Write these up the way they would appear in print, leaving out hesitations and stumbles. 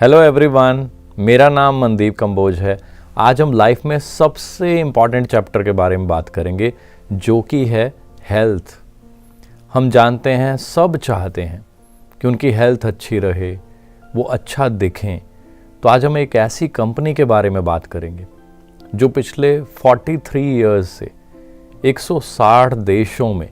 Hello everyone, मेरा नाम मनदीप कंबोज है। आज हम लाइफ में सबसे इम्पॉर्टेंट चैप्टर के बारे में बात करेंगे जो कि है हेल्थ। हम जानते हैं, सब चाहते हैं कि उनकी हेल्थ अच्छी रहे, वो अच्छा दिखें। तो आज हम एक ऐसी कंपनी के बारे में बात करेंगे जो पिछले 43 इयर्स से 160 देशों में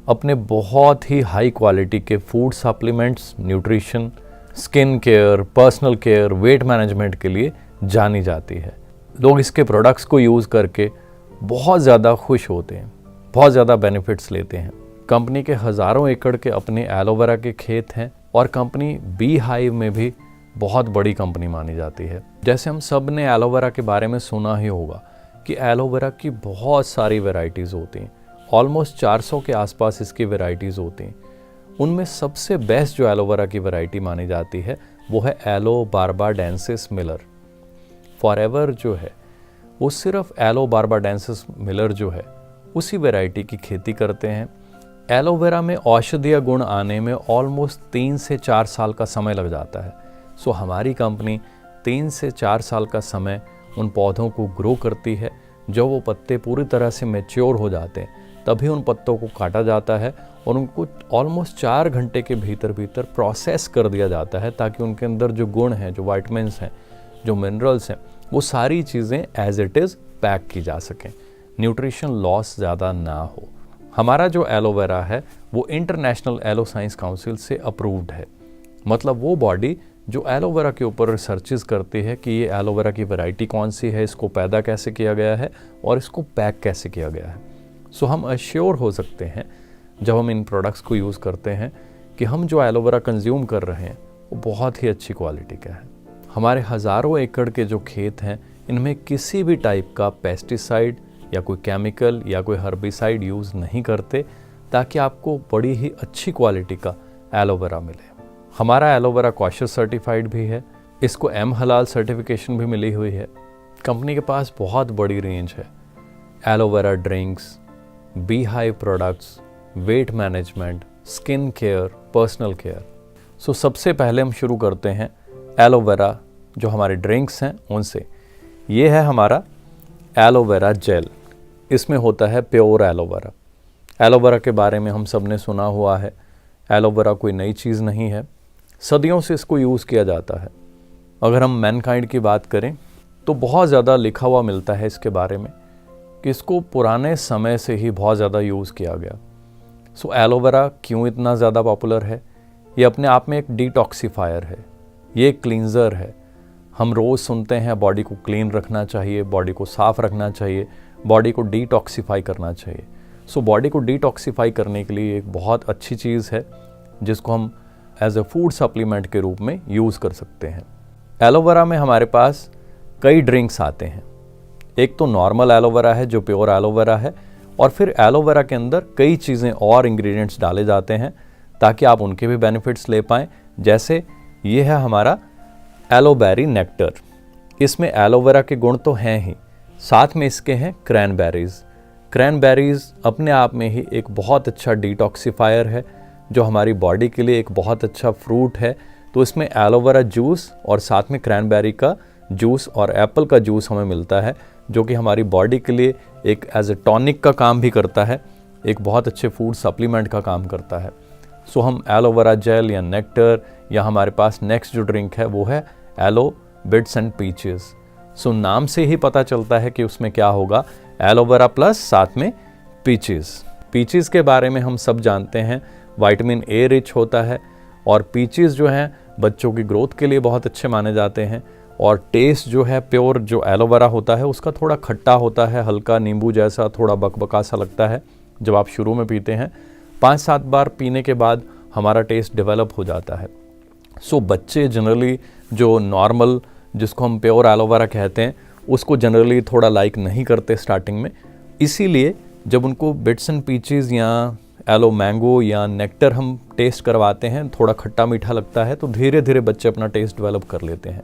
अपने बहुत ही हाई क्वालिटी के food supplements, nutrition, skin care, personal care, weight management के लिए जानी जाती है। लोग इसके प्रोडक्ट्स को यूज़ करके बहुत ज़्यादा खुश होते हैं, बहुत ज़्यादा बेनिफिट्स लेते हैं। कंपनी के हज़ारों एकड़ के अपने एलोवेरा के खेत हैं और कंपनी बी हाइव में भी बहुत बड़ी कंपनी मानी जाती है। जैसे हम सब ने एलोवेरा के बारे में सुना ही होगा कि एलोवेरा की बहुत सारी वैरायटीज़ होती हैं। ऑलमोस्ट 400 के आसपास इसकी वैरायटीज़ होती हैं। उनमें सबसे बेस्ट जो एलोवेरा की वैरायटी मानी जाती है वो है एलो बार्बाडेंसिस मिलर। फॉरएवर जो है वो सिर्फ एलो बार्बाडेंसिस मिलर जो है उसी वैरायटी की खेती करते हैं। एलोवेरा में औषधीय गुण आने में ऑलमोस्ट 3 से 4 साल का समय लग जाता है। सो हमारी कंपनी 3 से 4 साल का समय उन पौधों को ग्रो करती है। जब वो पत्ते पूरी तरह से मैच्योर हो जाते हैं तभी उन पत्तों को काटा जाता है और उनको ऑलमोस्ट 4 घंटे के भीतर प्रोसेस कर दिया जाता है ताकि उनके अंदर जो गुण हैं, जो वाइटमिन्स हैं, जो मिनरल्स हैं, वो सारी चीज़ें एज इट इज़ पैक की जा सकें, न्यूट्रिशन लॉस ज़्यादा ना हो। हमारा जो एलोवेरा है वो इंटरनेशनल एलो साइंस काउंसिल से अप्रूव्ड है। मतलब वो बॉडी जो एलोवेरा के ऊपर रिसर्चेस करती है कि ये एलोवेरा की वैरायटी कौन सी है, इसको पैदा कैसे किया गया है और इसको पैक कैसे किया गया है। सो हम अश्योर हो सकते हैं जब हम इन प्रोडक्ट्स को यूज़ करते हैं कि हम जो एलोवेरा कंज्यूम कर रहे हैं वो बहुत ही अच्छी क्वालिटी का है। हमारे हज़ारों एकड़ के जो खेत हैं इनमें किसी भी टाइप का पेस्टिसाइड या कोई केमिकल या कोई हर्बिसाइड यूज़ नहीं करते ताकि आपको बड़ी ही अच्छी क्वालिटी का एलोवेरा मिले। हमारा एलोवेरा कॉशर सर्टिफाइड भी है। इसको एम हलाल सर्टिफिकेशन भी मिली हुई है। कंपनी के पास बहुत बड़ी रेंज है। Aloe vera drinks, bee hive products, weight management, skin care, personal care. So सबसे पहले हम शुरू करते हैं एलोवेरा जो हमारे ड्रिंक्स हैं उनसे। ये है हमारा एलोवेरा जेल। इसमें होता है प्योर एलोवेरा। एलोवेरा के बारे में हम सब ने सुना हुआ है। एलोवेरा कोई नई चीज़ नहीं है, सदियों से इसको यूज़ किया जाता है। अगर हम मैनकाइंड की बात करें तो बहुत ज़्यादा लिखा हुआ मिलता है इसके बारे में कि इसको पुराने समय से ही बहुत ज़्यादा यूज़ किया गया। सो एलोवेरा क्यों इतना ज़्यादा पॉपुलर है? ये अपने आप में एक डिटॉक्सीफायर है, ये एक क्लींजर है। हम रोज़ सुनते हैं बॉडी को क्लीन रखना चाहिए, बॉडी को साफ़ रखना चाहिए, बॉडी को डिटॉक्सीफाई करना चाहिए। सो बॉडी को डिटॉक्सीफाई करने के लिए एक बहुत अच्छी चीज़ है जिसको हम एज ए फूड सप्लीमेंट के रूप में यूज़ कर सकते हैं। एलोवेरा में हमारे पास कई ड्रिंक्स आते हैं। एक तो नॉर्मल एलोवेरा है जो प्योर एलोवेरा है, और फिर एलोवेरा के अंदर कई चीज़ें और इंग्रेडिएंट्स डाले जाते हैं ताकि आप उनके भी बेनिफिट्स ले पाएँ। जैसे ये है हमारा एलोबेरी नेक्टर। इसमें एलोवेरा के गुण तो हैं ही, साथ में इसके हैं क्रैनबेरीज़। क्रैनबेरीज़ अपने आप में ही एक बहुत अच्छा डिटॉक्सीफायर है जो हमारी बॉडी के लिए एक बहुत अच्छा फ्रूट है। तो इसमें एलोवेरा जूस और साथ में क्रैनबेरी का जूस और एप्पल का जूस हमें मिलता है जो कि हमारी बॉडी के लिए एक एज ए टॉनिक का काम भी करता है, एक बहुत अच्छे फूड सप्लीमेंट का काम करता है। सो हम एलोवेरा जेल या नेक्टर, या हमारे पास नेक्स्ट जो ड्रिंक है वो है एलो बिट्स एंड पीचेस। सो नाम से ही पता चलता है कि उसमें क्या होगा, एलोवेरा प्लस साथ में पीचेस। पीचेस के बारे में हम सब जानते हैं, विटामिन ए रिच होता है, और पीचेस जो हैं बच्चों की ग्रोथ के लिए बहुत अच्छे माने जाते हैं। और टेस्ट जो है प्योर जो एलोवेरा होता है उसका थोड़ा खट्टा होता है, हल्का नींबू जैसा, थोड़ा बकबका सा लगता है जब आप शुरू में पीते हैं। 5-7 बार पीने के बाद हमारा टेस्ट डेवलप हो जाता है। सो बच्चे जनरली जो नॉर्मल, जिसको हम प्योर एलोवेरा कहते हैं, उसको जनरली थोड़ा लाइक नहीं करते स्टार्टिंग में। इसीलिए जब उनको बिट्स एंड पीचेस या एलो मैंगो या नेक्टर हम टेस्ट करवाते हैं, थोड़ा खट्टा मीठा लगता है, तो धीरे धीरे बच्चे अपना टेस्ट डेवलप कर लेते हैं।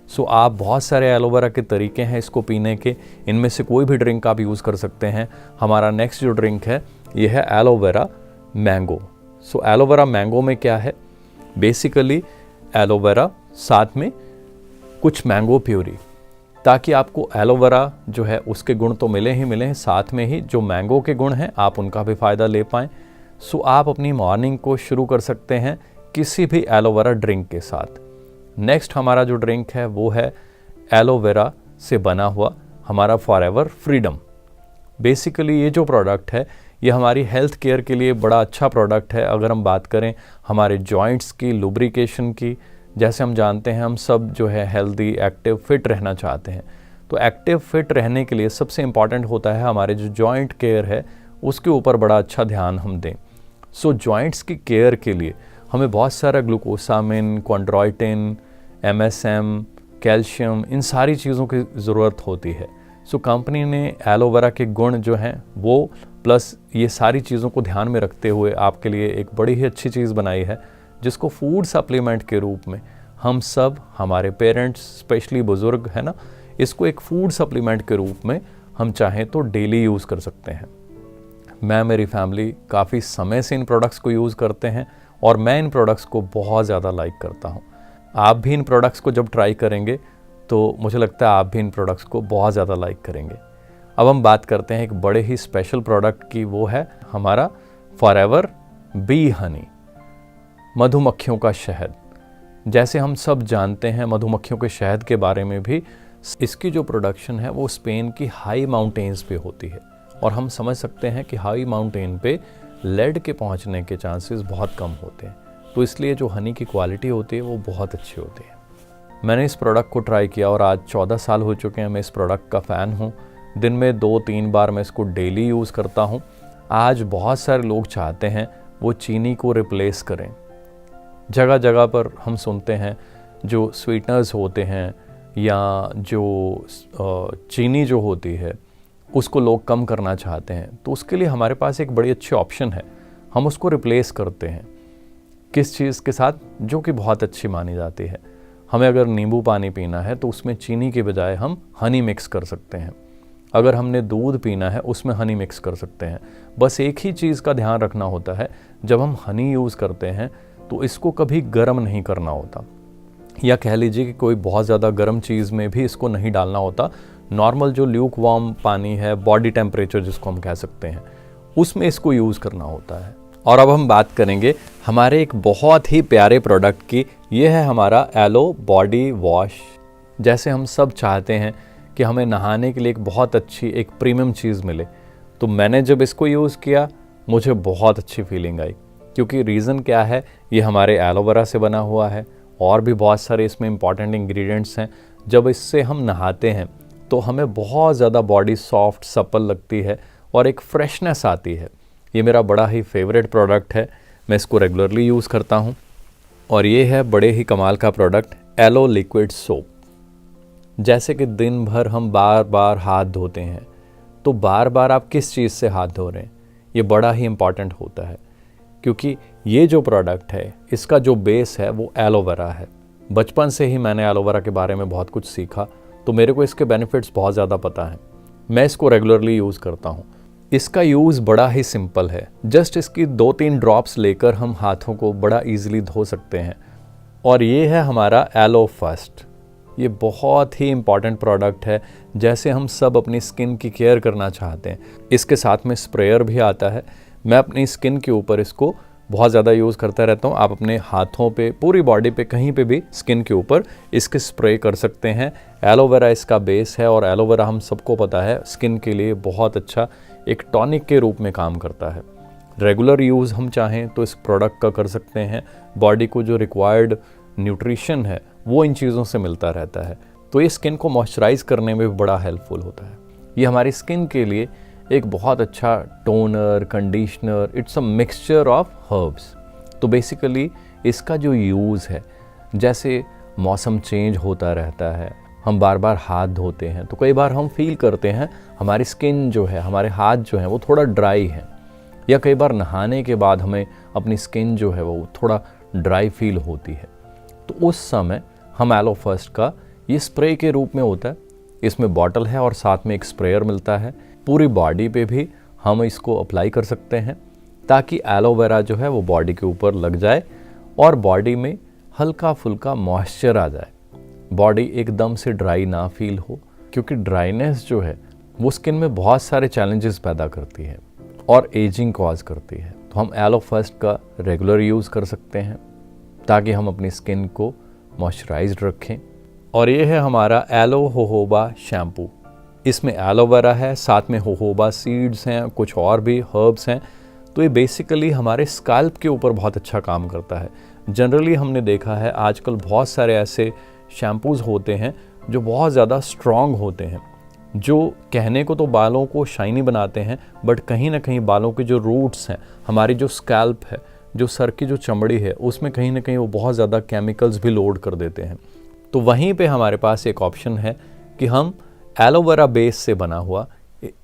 सो आप बहुत सारे एलोवेरा के तरीके हैं इसको पीने के, इनमें से कोई भी ड्रिंक आप यूज़ कर सकते हैं। हमारा नेक्स्ट जो ड्रिंक है ये है एलोवेरा मैंगो। सो एलोवेरा मैंगो में क्या है, बेसिकली एलोवेरा साथ में कुछ मैंगो प्यूरी, ताकि आपको एलोवेरा जो है उसके गुण तो मिले ही मिले हैं, साथ में ही जो मैंगो के गुण हैं आप उनका भी फ़ायदा ले पाएँ। सो आप अपनी मॉर्निंग को शुरू कर सकते हैं किसी भी एलोवेरा ड्रिंक के साथ। नेक्स्ट हमारा जो ड्रिंक है वो है एलोवेरा से बना हुआ हमारा फॉरएवर फ्रीडम। बेसिकली ये जो प्रोडक्ट है ये हमारी हेल्थ केयर के लिए बड़ा अच्छा प्रोडक्ट है। अगर हम बात करें हमारे जॉइंट्स की, लुब्रिकेशन की, जैसे हम जानते हैं हम सब जो है हेल्दी, एक्टिव, फिट रहना चाहते हैं। तो एक्टिव फिट रहने के लिए सबसे इम्पॉर्टेंट होता है हमारे जो जॉइंट केयर है उसके ऊपर बड़ा अच्छा ध्यान हम दें। सो जॉइंट्स की केयर के लिए हमें बहुत सारा ग्लूकोसामिन, कॉन्ड्रोइटिन, MSM, कैल्शियम, इन सारी चीज़ों की ज़रूरत होती है। सो कंपनी ने एलोवेरा के गुण जो हैं वो प्लस ये सारी चीज़ों को ध्यान में रखते हुए आपके लिए एक बड़ी ही अच्छी चीज़ बनाई है, जिसको फूड सप्लीमेंट के रूप में हम सब, हमारे पेरेंट्स, स्पेशली बुज़ुर्ग है ना, इसको एक फूड सप्लीमेंट के रूप में हम चाहें तो डेली यूज़ कर सकते हैं। मैं, मेरी फैमिली काफ़ी समय से इन प्रोडक्ट्स को यूज़ करते हैं और मैं इन प्रोडक्ट्स को बहुत ज़्यादा लाइक करता हूँ। आप भी इन प्रोडक्ट्स को जब ट्राई करेंगे तो मुझे लगता है आप भी इन प्रोडक्ट्स को बहुत ज़्यादा लाइक करेंगे। अब हम बात करते हैं एक बड़े ही स्पेशल प्रोडक्ट की, वो है हमारा फॉरएवर बी हनी, मधुमक्खियों का शहद। जैसे हम सब जानते हैं मधुमक्खियों के शहद के बारे में भी, इसकी जो प्रोडक्शन है वो स्पेन की हाई माउंटेन्स पे होती है और हम समझ सकते हैं कि हाई माउंटेन पे लेड के पहुंचने के चांसेस बहुत कम होते हैं। तो इसलिए जो हनी की क्वालिटी होती है वो बहुत अच्छी होती है। मैंने इस प्रोडक्ट को ट्राई किया और आज 14 साल हो चुके हैं। मैं इस प्रोडक्ट का फ़ैन हूँ। दिन में 2-3 बार मैं इसको डेली यूज़ करता हूँ। आज बहुत सारे लोग चाहते हैं वो चीनी को रिप्लेस करें। जगह जगह पर हम सुनते हैं जो स्वीटनर्स होते हैं या जो चीनी जो होती है उसको लोग कम करना चाहते हैं, तो उसके लिए हमारे पास एक बड़ी अच्छी ऑप्शन है। हम उसको रिप्लेस करते हैं किस चीज़ के साथ, जो कि बहुत अच्छी मानी जाती है। हमें अगर नींबू पानी पीना है तो उसमें चीनी के बजाय हम हनी मिक्स कर सकते हैं। अगर हमने दूध पीना है उसमें हनी मिक्स कर सकते हैं। बस एक ही चीज़ का ध्यान रखना होता है, जब हम हनी यूज़ करते हैं तो इसको कभी गर्म नहीं करना होता, या कह लीजिए कि कोई बहुत ज़्यादा गर्म चीज़ में भी इसको नहीं डालना होता। नॉर्मल जो ल्यूक वार्म पानी है, बॉडी टेम्परेचर जिसको हम कह सकते हैं, उसमें इसको यूज़ करना होता है। और अब हम बात करेंगे हमारे एक बहुत ही प्यारे प्रोडक्ट की। ये है हमारा एलो बॉडी वॉश। जैसे हम सब चाहते हैं कि हमें नहाने के लिए एक बहुत अच्छी, एक प्रीमियम चीज़ मिले, तो मैंने जब इसको यूज़ किया मुझे बहुत अच्छी फीलिंग आई। क्योंकि रीज़न क्या है, ये हमारे एलोवेरा से बना हुआ है और भी बहुत सारे इसमें इंपॉर्टेंट इंग्रेडिएंट्स हैं। जब इससे हम नहाते हैं तो हमें बहुत ज़्यादा बॉडी सॉफ्ट, सपल लगती है और एक फ्रेशनेस आती है। ये मेरा बड़ा ही फेवरेट प्रोडक्ट है, मैं इसको रेगुलरली यूज़ करता हूँ। और ये है बड़े ही कमाल का प्रोडक्ट, एलो लिक्विड सोप। जैसे कि दिन भर हम बार बार हाथ धोते हैं, तो बार बार आप किस चीज़ से हाथ धो रहे हैं, ये बड़ा ही इम्पॉर्टेंट होता है। क्योंकि ये जो प्रोडक्ट है इसका जो बेस है वो एलोवेरा है। बचपन से ही मैंने एलोवेरा के बारे में बहुत कुछ सीखा, तो मेरे को इसके बेनिफिट्स बहुत ज़्यादा पता है। मैं इसको रेगुलरली यूज़ करता हूँ। इसका यूज़ बड़ा ही सिंपल है। जस्ट इसकी 2-3 ड्रॉप्स लेकर हम हाथों को बड़ा ईजिली धो सकते हैं। और ये है हमारा एलो फर्स्ट। ये बहुत ही इम्पॉर्टेंट प्रोडक्ट है। जैसे हम सब अपनी स्किन की केयर करना चाहते हैं, इसके साथ में स्प्रेयर भी आता है। मैं अपनी स्किन के ऊपर इसको बहुत ज़्यादा यूज़ करता रहता हूँ। आप अपने हाथों पे, पूरी बॉडी पे, कहीं पे भी स्किन के ऊपर इसके स्प्रे कर सकते हैं। एलोवेरा इसका बेस है और एलोवेरा हम सबको पता है स्किन के लिए बहुत अच्छा एक टॉनिक के रूप में काम करता है। रेगुलर यूज़ हम चाहें तो इस प्रोडक्ट का कर सकते हैं। बॉडी को जो रिक्वायर्ड न्यूट्रिशन है वो इन चीज़ों से मिलता रहता है, तो ये स्किन को मॉइस्चराइज़ करने में भी बड़ा हेल्पफुल होता है। ये हमारी स्किन के लिए एक बहुत अच्छा toner, conditioner, it's a mixture of herbs. तो बेसिकली इसका जो यूज़ है, जैसे मौसम चेंज होता रहता है, हम बार बार हाथ धोते हैं, तो कई बार हम फील करते हैं हमारी स्किन जो है, हमारे हाथ जो हैं वो थोड़ा ड्राई है, या कई बार नहाने के बाद हमें अपनी स्किन जो है वो थोड़ा ड्राई फील होती है। तो उस समय हम एलो फर्स्ट का ये स्प्रे के रूप में होता है। इसमें बॉटल है और साथ में एक स्प्रेयर मिलता है। पूरी बॉडी पे भी हम इसको अप्लाई कर सकते हैं ताकि एलोवेरा जो है वो बॉडी के ऊपर लग जाए और बॉडी में हल्का फुल्का मॉइस्चर आ जाए, बॉडी एकदम से ड्राई ना फील हो, क्योंकि ड्राइनेस जो है वो स्किन में बहुत सारे चैलेंजेस पैदा करती है और एजिंग कॉज करती है। तो हम एलो फर्स्ट का रेगुलर यूज़ कर सकते हैं ताकि हम अपनी स्किन को मॉइस्चराइज्ड रखें। और ये है हमारा एलो जोजोबा शैम्पू। इसमें एलोवेरा है, साथ में जोजोबा सीड्स हैं, कुछ और भी हर्ब्स हैं। तो ये बेसिकली हमारे स्कैल्प के ऊपर बहुत अच्छा काम करता है। जनरली हमने देखा है आजकल बहुत सारे ऐसे शैम्पूज़ होते हैं जो बहुत ज़्यादा स्ट्रॉन्ग होते हैं, जो कहने को तो बालों को शाइनी बनाते हैं, बट कहीं ना कहीं बालों के जो रूट्स हैं, हमारी जो स्कैल्प है, जो सर की जो चमड़ी है, उसमें कहीं ना कहीं वो बहुत ज़्यादा केमिकल्स भी लोड कर देते हैं। तो वहीं पे हमारे पास एक ऑप्शन है कि हम एलोवेरा बेस से बना हुआ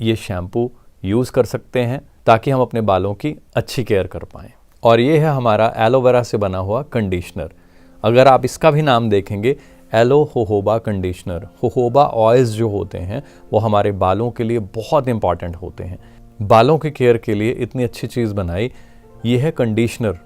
ये शैम्पू यूज़ कर सकते हैं ताकि हम अपने बालों की अच्छी केयर कर पाएँ। और ये है हमारा एलोवेरा से बना हुआ कंडीशनर। अगर आप इसका भी नाम देखेंगे, aloe jojoba conditioner. Jojoba oils जो होते हैं वो हमारे बालों के लिए बहुत इंपॉर्टेंट होते हैं। बालों की केयर के लिए इतनी अच्छी चीज़ बनाई, ये है कंडीशनर,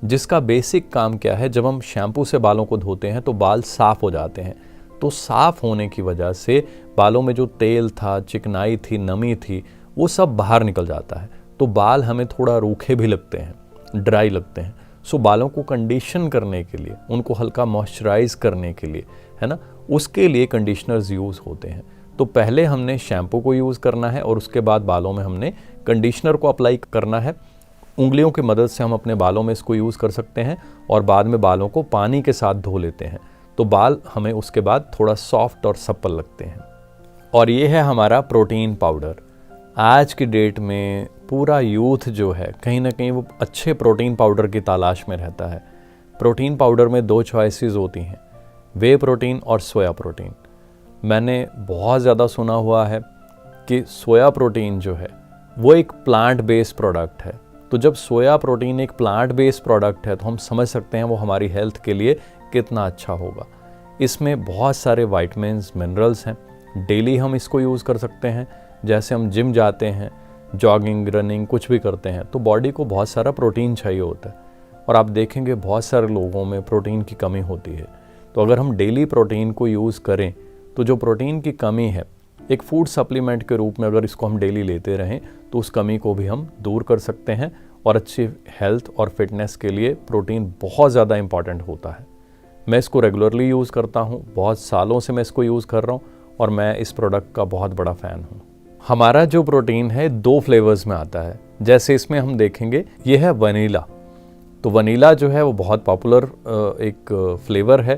जिसका बेसिक काम क्या है, जब हम शैम्पू से बालों को धोते हैं तो बाल साफ़ हो जाते हैं। तो साफ़ होने की वजह से बालों में जो तेल था, चिकनाई थी, नमी थी, वो सब बाहर निकल जाता है। तो बाल हमें थोड़ा रूखे भी लगते हैं, ड्राई लगते हैं। सो बालों को कंडीशन करने के लिए, उनको हल्का मॉइस्चराइज करने के लिए, है ना, उसके लिए कंडीशनर्स यूज़ होते हैं। तो पहले हमने शैम्पू को यूज़ करना है और उसके बाद बालों में हमने कंडीशनर को अप्लाई करना है। उंगलियों की मदद से हम अपने बालों में इसको यूज़ कर सकते हैं और बाद में बालों को पानी के साथ धो लेते हैं, तो बाल हमें उसके बाद थोड़ा सॉफ्ट और सप्पल लगते हैं। और ये है हमारा प्रोटीन पाउडर। आज की डेट में पूरा यूथ जो है कहीं ना कहीं वो अच्छे प्रोटीन पाउडर की तलाश में रहता है। प्रोटीन पाउडर में 2 चॉइसेस होती हैं, वे प्रोटीन और सोया प्रोटीन। मैंने बहुत ज़्यादा सुना हुआ है कि सोया प्रोटीन जो है वो एक प्लांट बेस्ड प्रोडक्ट है। तो जब सोया प्रोटीन एक प्लांट बेस्ड प्रोडक्ट है तो हम समझ सकते हैं वो हमारी हेल्थ के लिए कितना अच्छा होगा। इसमें बहुत सारे विटामिन्स, मिनरल्स हैं। डेली हम इसको यूज़ कर सकते हैं। जैसे हम जिम जाते हैं, जॉगिंग, रनिंग कुछ भी करते हैं तो बॉडी को बहुत सारा प्रोटीन चाहिए होता है, और आप देखेंगे बहुत सारे लोगों में प्रोटीन की कमी होती है। तो अगर हम डेली प्रोटीन को यूज़ करें तो जो प्रोटीन की कमी है, एक फूड सप्लीमेंट के रूप में अगर इसको हम डेली लेते रहें तो उस कमी को भी हम दूर कर सकते हैं। और अच्छी हेल्थ और फिटनेस के लिए प्रोटीन बहुत ज़्यादा इम्पॉर्टेंट होता है। मैं इसको रेगुलरली यूज़ करता हूँ, बहुत सालों से मैं इसको यूज़ कर रहा हूँ और मैं इस प्रोडक्ट का बहुत बड़ा फ़ैन हूँ। हमारा जो प्रोटीन है 2 फ्लेवर्स में आता है। जैसे इसमें हम देखेंगे, ये है वनीला। तो वनीला जो है वो बहुत पॉपुलर एक फ्लेवर है,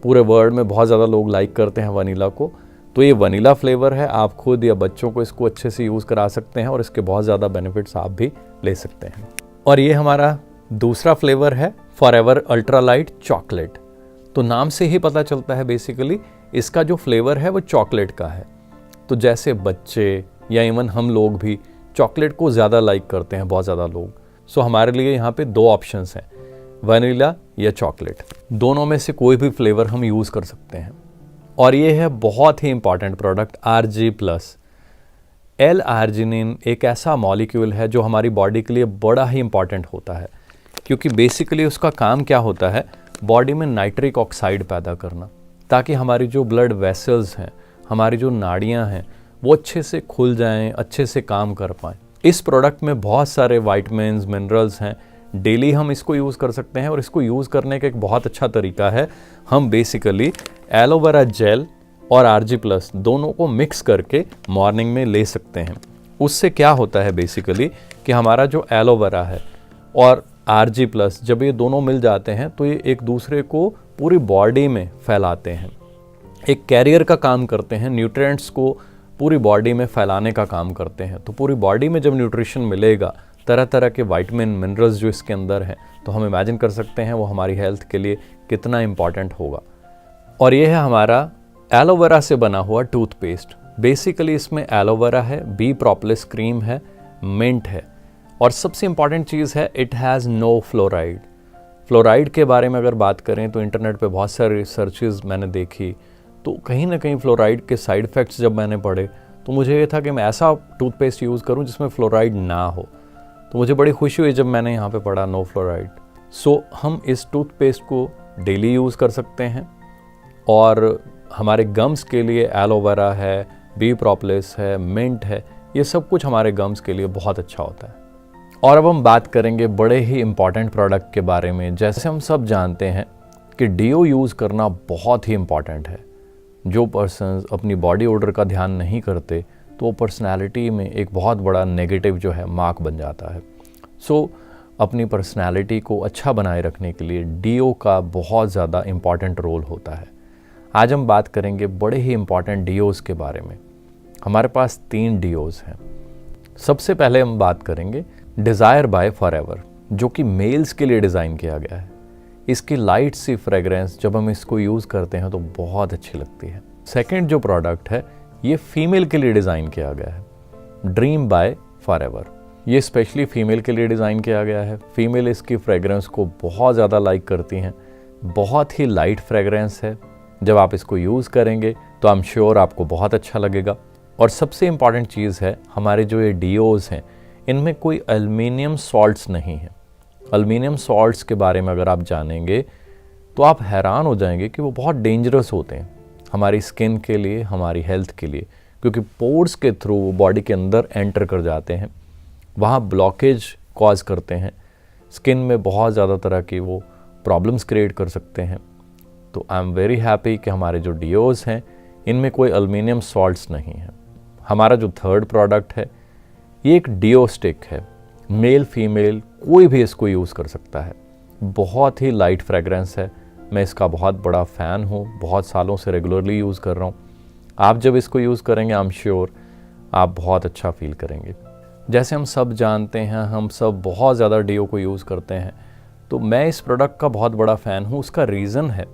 पूरे वर्ल्ड में बहुत ज़्यादा लोग लाइक करते हैं वनीला को। तो ये वनीला फ्लेवर है, आप खुद या बच्चों को इसको अच्छे से यूज़ करा सकते हैं और इसके बहुत ज़्यादा बेनिफिट्स आप भी ले सकते हैं। और ये हमारा दूसरा फ्लेवर है फॉरएवर अल्ट्रा लाइट चॉकलेट। तो नाम से ही पता चलता है बेसिकली इसका जो फ्लेवर है वो चॉकलेट का है। तो जैसे बच्चे या इवन हम लोग भी चॉकलेट को ज़्यादा लाइक करते हैं, बहुत ज़्यादा लोग। सो हमारे लिए यहाँ पे 2 ऑप्शंस हैं, वनीला या चॉकलेट। दोनों में से कोई भी फ्लेवर हम यूज़ कर सकते हैं। और ये है बहुत ही इंपॉर्टेंट प्रोडक्ट RG+। L-आर्जिनिन एक ऐसा मॉलिक्यूल है जो हमारी बॉडी के लिए बड़ा ही इंपॉर्टेंट होता है, क्योंकि बेसिकली उसका काम क्या होता है, बॉडी में नाइट्रिक ऑक्साइड पैदा करना, ताकि हमारी जो ब्लड वेसल्स हैं, हमारी जो नाड़ियाँ हैं, वो अच्छे से खुल जाएं, अच्छे से काम कर पाएँ। इस प्रोडक्ट में बहुत सारे विटामिन्स, मिनरल्स हैं। डेली हम इसको यूज़ कर सकते हैं और इसको यूज़ करने का एक बहुत अच्छा तरीका है, हम बेसिकली एलोवेरा जेल और RG+ दोनों को मिक्स करके मॉर्निंग में ले सकते हैं। उससे क्या होता है बेसिकली कि हमारा जो एलोवेरा है और RG+ जब ये दोनों मिल जाते हैं तो ये एक दूसरे को पूरी बॉडी में फैलाते हैं, एक कैरियर का काम करते हैं, न्यूट्रिएंट्स को पूरी बॉडी में फैलाने का काम करते हैं। तो पूरी बॉडी में जब न्यूट्रिशन मिलेगा, तरह तरह के विटामिन, मिनरल्स जो इसके अंदर हैं, तो हम इमेजिन कर सकते हैं वो हमारी हेल्थ के लिए कितना इम्पॉर्टेंट होगा। और ये है हमारा एलोवेरा से बना हुआ टूथपेस्ट। बेसिकली इसमें एलोवेरा है, बी प्रोपोलिस क्रीम है, मिंट है, और सबसे इम्पॉर्टेंट चीज़ है it has no fluoride. Fluoride के बारे में अगर बात करें तो इंटरनेट पे बहुत सारे रिसर्चेस मैंने देखी, तो कहीं ना कहीं फ्लोराइड के साइड इफ़ेक्ट्स जब मैंने पढ़े तो मुझे ये था कि मैं ऐसा टूथपेस्ट यूज़ करूं जिसमें फ्लोराइड ना हो। तो मुझे बड़ी खुशी हुई जब मैंने यहाँ पे पढ़ा नो फ्लोराइड। सो हम इस टूथपेस्ट को डेली यूज़ कर सकते हैं। और हमारे गम्स के लिए एलोवेरा है, बी प्रोपोलिस है, मिंट है, ये सब कुछ हमारे गम्स के लिए बहुत अच्छा होता है। और अब हम बात करेंगे बड़े ही इम्पॉर्टेंट प्रोडक्ट के बारे में। जैसे हम सब जानते हैं कि डीओ यूज़ करना बहुत ही इम्पॉर्टेंट है। जो पर्सन्स अपनी बॉडी ओडर का ध्यान नहीं करते तो पर्सनालिटी में एक बहुत बड़ा नेगेटिव जो है मार्क बन जाता है। सो अपनी पर्सनालिटी को अच्छा बनाए रखने के लिए डीओ का बहुत ज़्यादा इम्पॉर्टेंट रोल होता है। आज हम बात करेंगे बड़े ही इम्पॉर्टेंट डीओज़ के बारे में। हमारे पास 3 डीओज़ हैं। सबसे पहले हम बात करेंगे डिज़ायर बाय फॉरएवर, जो कि मेल्स के लिए डिज़ाइन किया गया है। इसकी लाइट सी फ्रेगरेंस जब हम इसको यूज़ करते हैं तो बहुत अच्छी लगती है। सेकंड जो प्रोडक्ट है ये फीमेल के लिए डिज़ाइन किया गया है, ड्रीम बाय फॉरएवर। ये स्पेशली फीमेल के लिए डिज़ाइन किया गया है। फीमेल इसकी फ्रेगरेंस को बहुत ज़्यादा लाइक करती हैं। बहुत ही लाइट फ्रेगरेंस है। जब आप इसको यूज़ करेंगे तो आई एम श्योर आपको बहुत अच्छा लगेगा। और सबसे इम्पॉर्टेंट चीज़ है, हमारे जो ये डीओज़ हैं इनमें कोई एल्युमिनियम सॉल्ट्स नहीं है। एल्युमिनियम सॉल्ट्स के बारे में अगर आप जानेंगे तो आप हैरान हो जाएंगे कि वो बहुत डेंजरस होते हैं हमारी स्किन के लिए, हमारी हेल्थ के लिए, क्योंकि पोर्स के थ्रू वो बॉडी के अंदर एंटर कर जाते हैं, वहाँ ब्लॉकेज कॉज करते हैं, स्किन में बहुत ज़्यादा तरह की वो प्रॉब्लम्स क्रिएट कर सकते हैं। तो आई एम वेरी हैप्पी कि हमारे जो डीओज़ हैं इनमें कोई एल्युमिनियम सॉल्ट्स नहीं है। हमारा जो थर्ड प्रोडक्ट है ये एक डीओ स्टिक है। मेल फीमेल कोई भी इसको यूज़ कर सकता है। बहुत ही लाइट फ्रेगरेंस है। मैं इसका बहुत बड़ा फ़ैन हूँ, बहुत सालों से रेगुलरली यूज़ कर रहा हूँ। आप जब इसको यूज़ करेंगे आई एम श्योर आप बहुत अच्छा फील करेंगे। जैसे हम सब जानते हैं, हम सब बहुत ज़्यादा डीओ को यूज़ करते हैं, तो मैं इस प्रोडक्ट का बहुत बड़ा फ़ैन हूँ। उसका रीज़न है,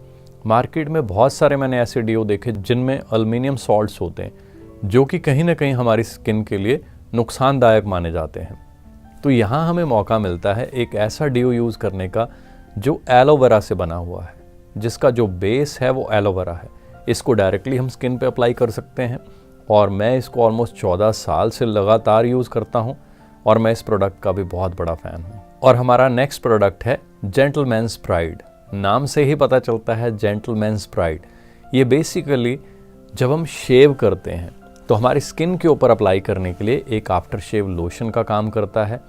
मार्केट में बहुत सारे मैंने ऐसे डीओ देखे जिनमें एल्युमिनियम सॉल्ट्स होते हैं, जो कि कहीं ना कहीं हमारी स्किन के लिए नुकसानदायक माने जाते हैं। तो यहाँ हमें मौका मिलता है एक ऐसा डीओ यूज़ करने का जो एलोवेरा से बना हुआ है, जिसका जो बेस है वो एलोवेरा है। इसको डायरेक्टली हम स्किन पे अप्लाई कर सकते हैं और मैं इसको ऑलमोस्ट 14 साल से लगातार यूज़ करता हूँ और मैं इस प्रोडक्ट का भी बहुत बड़ा फ़ैन हूँ। और हमारा नेक्स्ट प्रोडक्ट है जेंटलमैन्स प्राइड। नाम से ही पता चलता है जेंटलमैन्स प्राइड। ये बेसिकली जब हम शेव करते हैं तो हमारी स्किन के ऊपर अप्लाई करने के लिए एक आफ्टर शेव लोशन का काम करता है।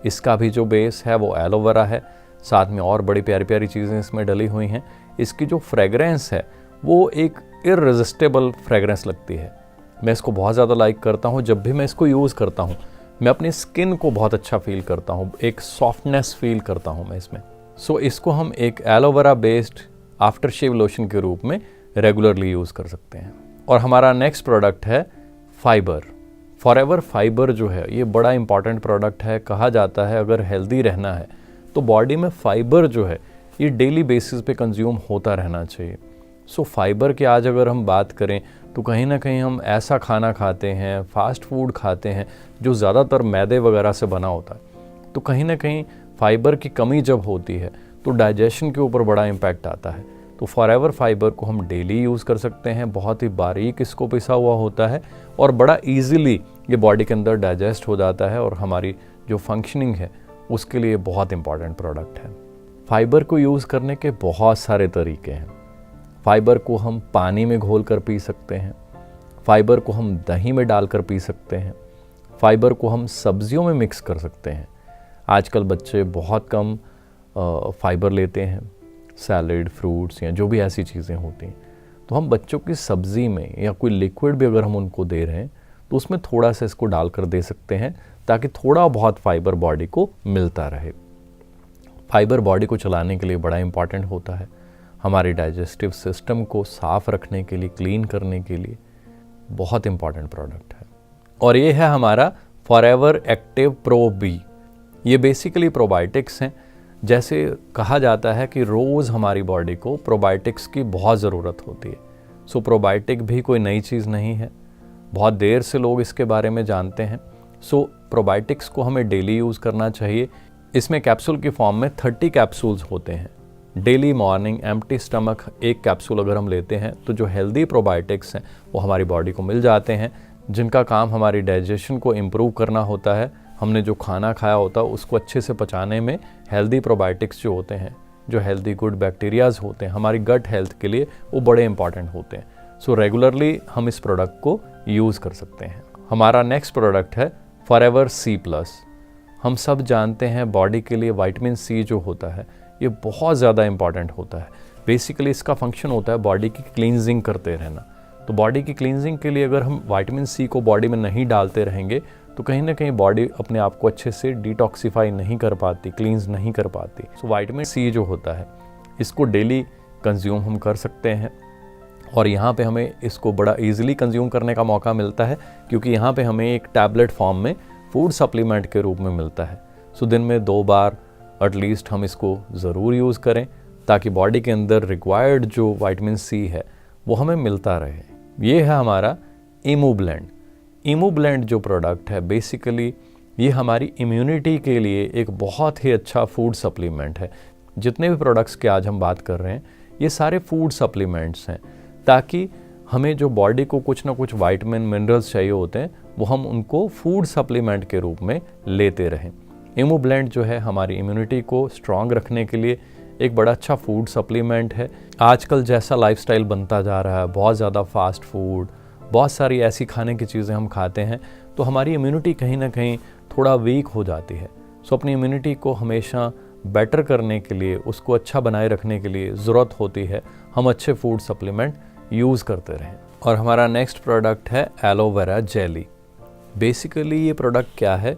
इसका भी जो बेस है वो एलोवेरा है, साथ में और बड़ी प्यारी प्यारी चीज़ें इसमें डली हुई हैं। इसकी जो फ्रेगरेंस है वो एक इररेजिस्टेबल फ्रेगरेंस लगती है। मैं इसको बहुत ज़्यादा लाइक करता हूँ। जब भी मैं इसको यूज़ करता हूँ मैं अपनी स्किन को बहुत अच्छा फील करता हूँ, एक सॉफ्टनेस फील करता हूँ मैं इसमें। सो इसको हम एक aloe vera based after shave lotion के रूप में रेगुलरली यूज़ कर सकते हैं। और हमारा नेक्स्ट प्रोडक्ट है फाइबर। फॉरएवर फाइबर जो है ये बड़ा इंपॉर्टेंट प्रोडक्ट है। कहा जाता है अगर हेल्दी रहना है तो बॉडी में फाइबर जो है ये डेली बेसिस पे कंज्यूम होता रहना चाहिए। सो फाइबर की आज अगर हम बात करें तो कहीं ना कहीं हम ऐसा खाना खाते हैं, फास्ट फूड खाते हैं जो ज़्यादातर मैदे वगैरह से बना होता है। तो कहीं ना कहीं फाइबर की कमी जब होती है तो डाइजेशन के ऊपर बड़ा इम्पैक्ट आता है। तो फॉरएवर फाइबर को हम डेली यूज़ कर सकते हैं। बहुत ही बारीक इसको पिसा हुआ होता है और बड़ा इजीली ये बॉडी के अंदर डाइजेस्ट हो जाता है और हमारी जो फंक्शनिंग है उसके लिए बहुत इंपॉर्टेंट प्रोडक्ट है। फाइबर को यूज़ करने के बहुत सारे तरीके हैं। फाइबर को हम पानी में घोल कर पी सकते हैं, फाइबर को हम दही में डालकर पी सकते हैं, फाइबर को हम सब्जियों में मिक्स कर सकते हैं। आजकल बच्चे बहुत कम फाइबर लेते हैं, सैलेड, फ्रूट्स या जो भी ऐसी चीज़ें होती हैं। तो हम बच्चों की सब्ज़ी में या कोई लिक्विड भी अगर हम उनको दे रहे हैं तो उसमें थोड़ा सा इसको डालकर दे सकते हैं ताकि थोड़ा बहुत फाइबर बॉडी को मिलता रहे। फाइबर बॉडी को चलाने के लिए बड़ा इंपॉर्टेंट होता है। हमारे डाइजेस्टिव सिस्टम को साफ़ रखने के लिए, क्लीन करने के लिए बहुत इंपॉर्टेंट प्रोडक्ट है। और ये है हमारा फॉरएवर एक्टिव प्रो बी। ये बेसिकली प्रोबायोटिक्स हैं। जैसे कहा जाता है कि रोज़ हमारी बॉडी को प्रोबायोटिक्स की बहुत ज़रूरत होती है। सो प्रोबायोटिक भी कोई नई चीज़ नहीं है, बहुत देर से लोग इसके बारे में जानते हैं। सो प्रोबायोटिक्स को हमें डेली यूज़ करना चाहिए। इसमें कैप्सूल की फॉर्म में 30 कैप्सूल्स होते हैं। डेली मॉर्निंग एम्प्टी स्टमक एक कैप्सूल अगर हम लेते हैं तो जो हेल्दी प्रोबायोटिक्स हैं वो हमारी बॉडी को मिल जाते हैं, जिनका काम हमारी डाइजेशन को इम्प्रूव करना होता है। हमने जो खाना खाया होता है उसको अच्छे से पचाने में हेल्दी प्रोबायोटिक्स जो होते हैं जो हेल्दी गुड बैक्टीरियाज होते हैं हमारी गट हेल्थ के लिए, वो बड़े इंपॉर्टेंट होते हैं। सो रेगुलरली हम इस प्रोडक्ट को यूज़ कर सकते हैं। हमारा नेक्स्ट प्रोडक्ट है फॉरएवर सी प्लस। हम सब जानते हैं बॉडी के लिए विटामिन सी जो होता है ये बहुत ज़्यादा इंपॉर्टेंट होता है। बेसिकली इसका फंक्शन होता है बॉडी की क्लींजिंग करते रहना। तो बॉडी की क्लींजिंग के लिए अगर हम विटामिन सी को बॉडी में नहीं डालते रहेंगे तो कहीं ना कहीं बॉडी अपने आप को अच्छे से डिटॉक्सिफाई नहीं कर पाती, क्लींस नहीं कर पाती। सो विटामिन सी जो होता है इसको डेली कंज्यूम हम कर सकते हैं और यहाँ पे हमें इसको बड़ा इजीली कंज्यूम करने का मौका मिलता है क्योंकि यहाँ पे हमें एक टैबलेट फॉर्म में फूड सप्लीमेंट के रूप में मिलता है। सो दिन में 2 बार एटलीस्ट हम इसको ज़रूर यूज़ करें ताकि बॉडी के अंदर रिक्वायर्ड जो विटामिन सी है वो हमें मिलता रहे। ये है हमारा इमूब्लेंड। इमूब्लेंड जो प्रोडक्ट है बेसिकली ये हमारी इम्यूनिटी के लिए एक बहुत ही अच्छा फूड सप्लीमेंट है। जितने भी प्रोडक्ट्स की आज हम बात कर रहे हैं ये सारे फूड सप्लीमेंट्स हैं ताकि हमें जो बॉडी को कुछ ना कुछ विटामिन मिनरल्स चाहिए होते हैं वो हम उनको फूड सप्लीमेंट के रूप में लेते रहें। इमूब्लेंड जो है हमारी इम्यूनिटी को स्ट्रॉन्ग रखने के लिए एक बड़ा अच्छा फूड सप्लीमेंट है। आजकल जैसा लाइफस्टाइल बनता जा रहा है, बहुत ज़्यादा फास्ट फूड, बहुत सारी ऐसी खाने की चीज़ें हम खाते हैं तो हमारी इम्यूनिटी कहीं ना कहीं थोड़ा वीक हो जाती है। सो अपनी इम्यूनिटी को हमेशा बेटर करने के लिए, उसको अच्छा बनाए रखने के लिए ज़रूरत होती है हम अच्छे फूड सप्लीमेंट यूज़ करते रहें। और हमारा नेक्स्ट प्रोडक्ट है एलोवेरा जेली। बेसिकली ये प्रोडक्ट क्या है,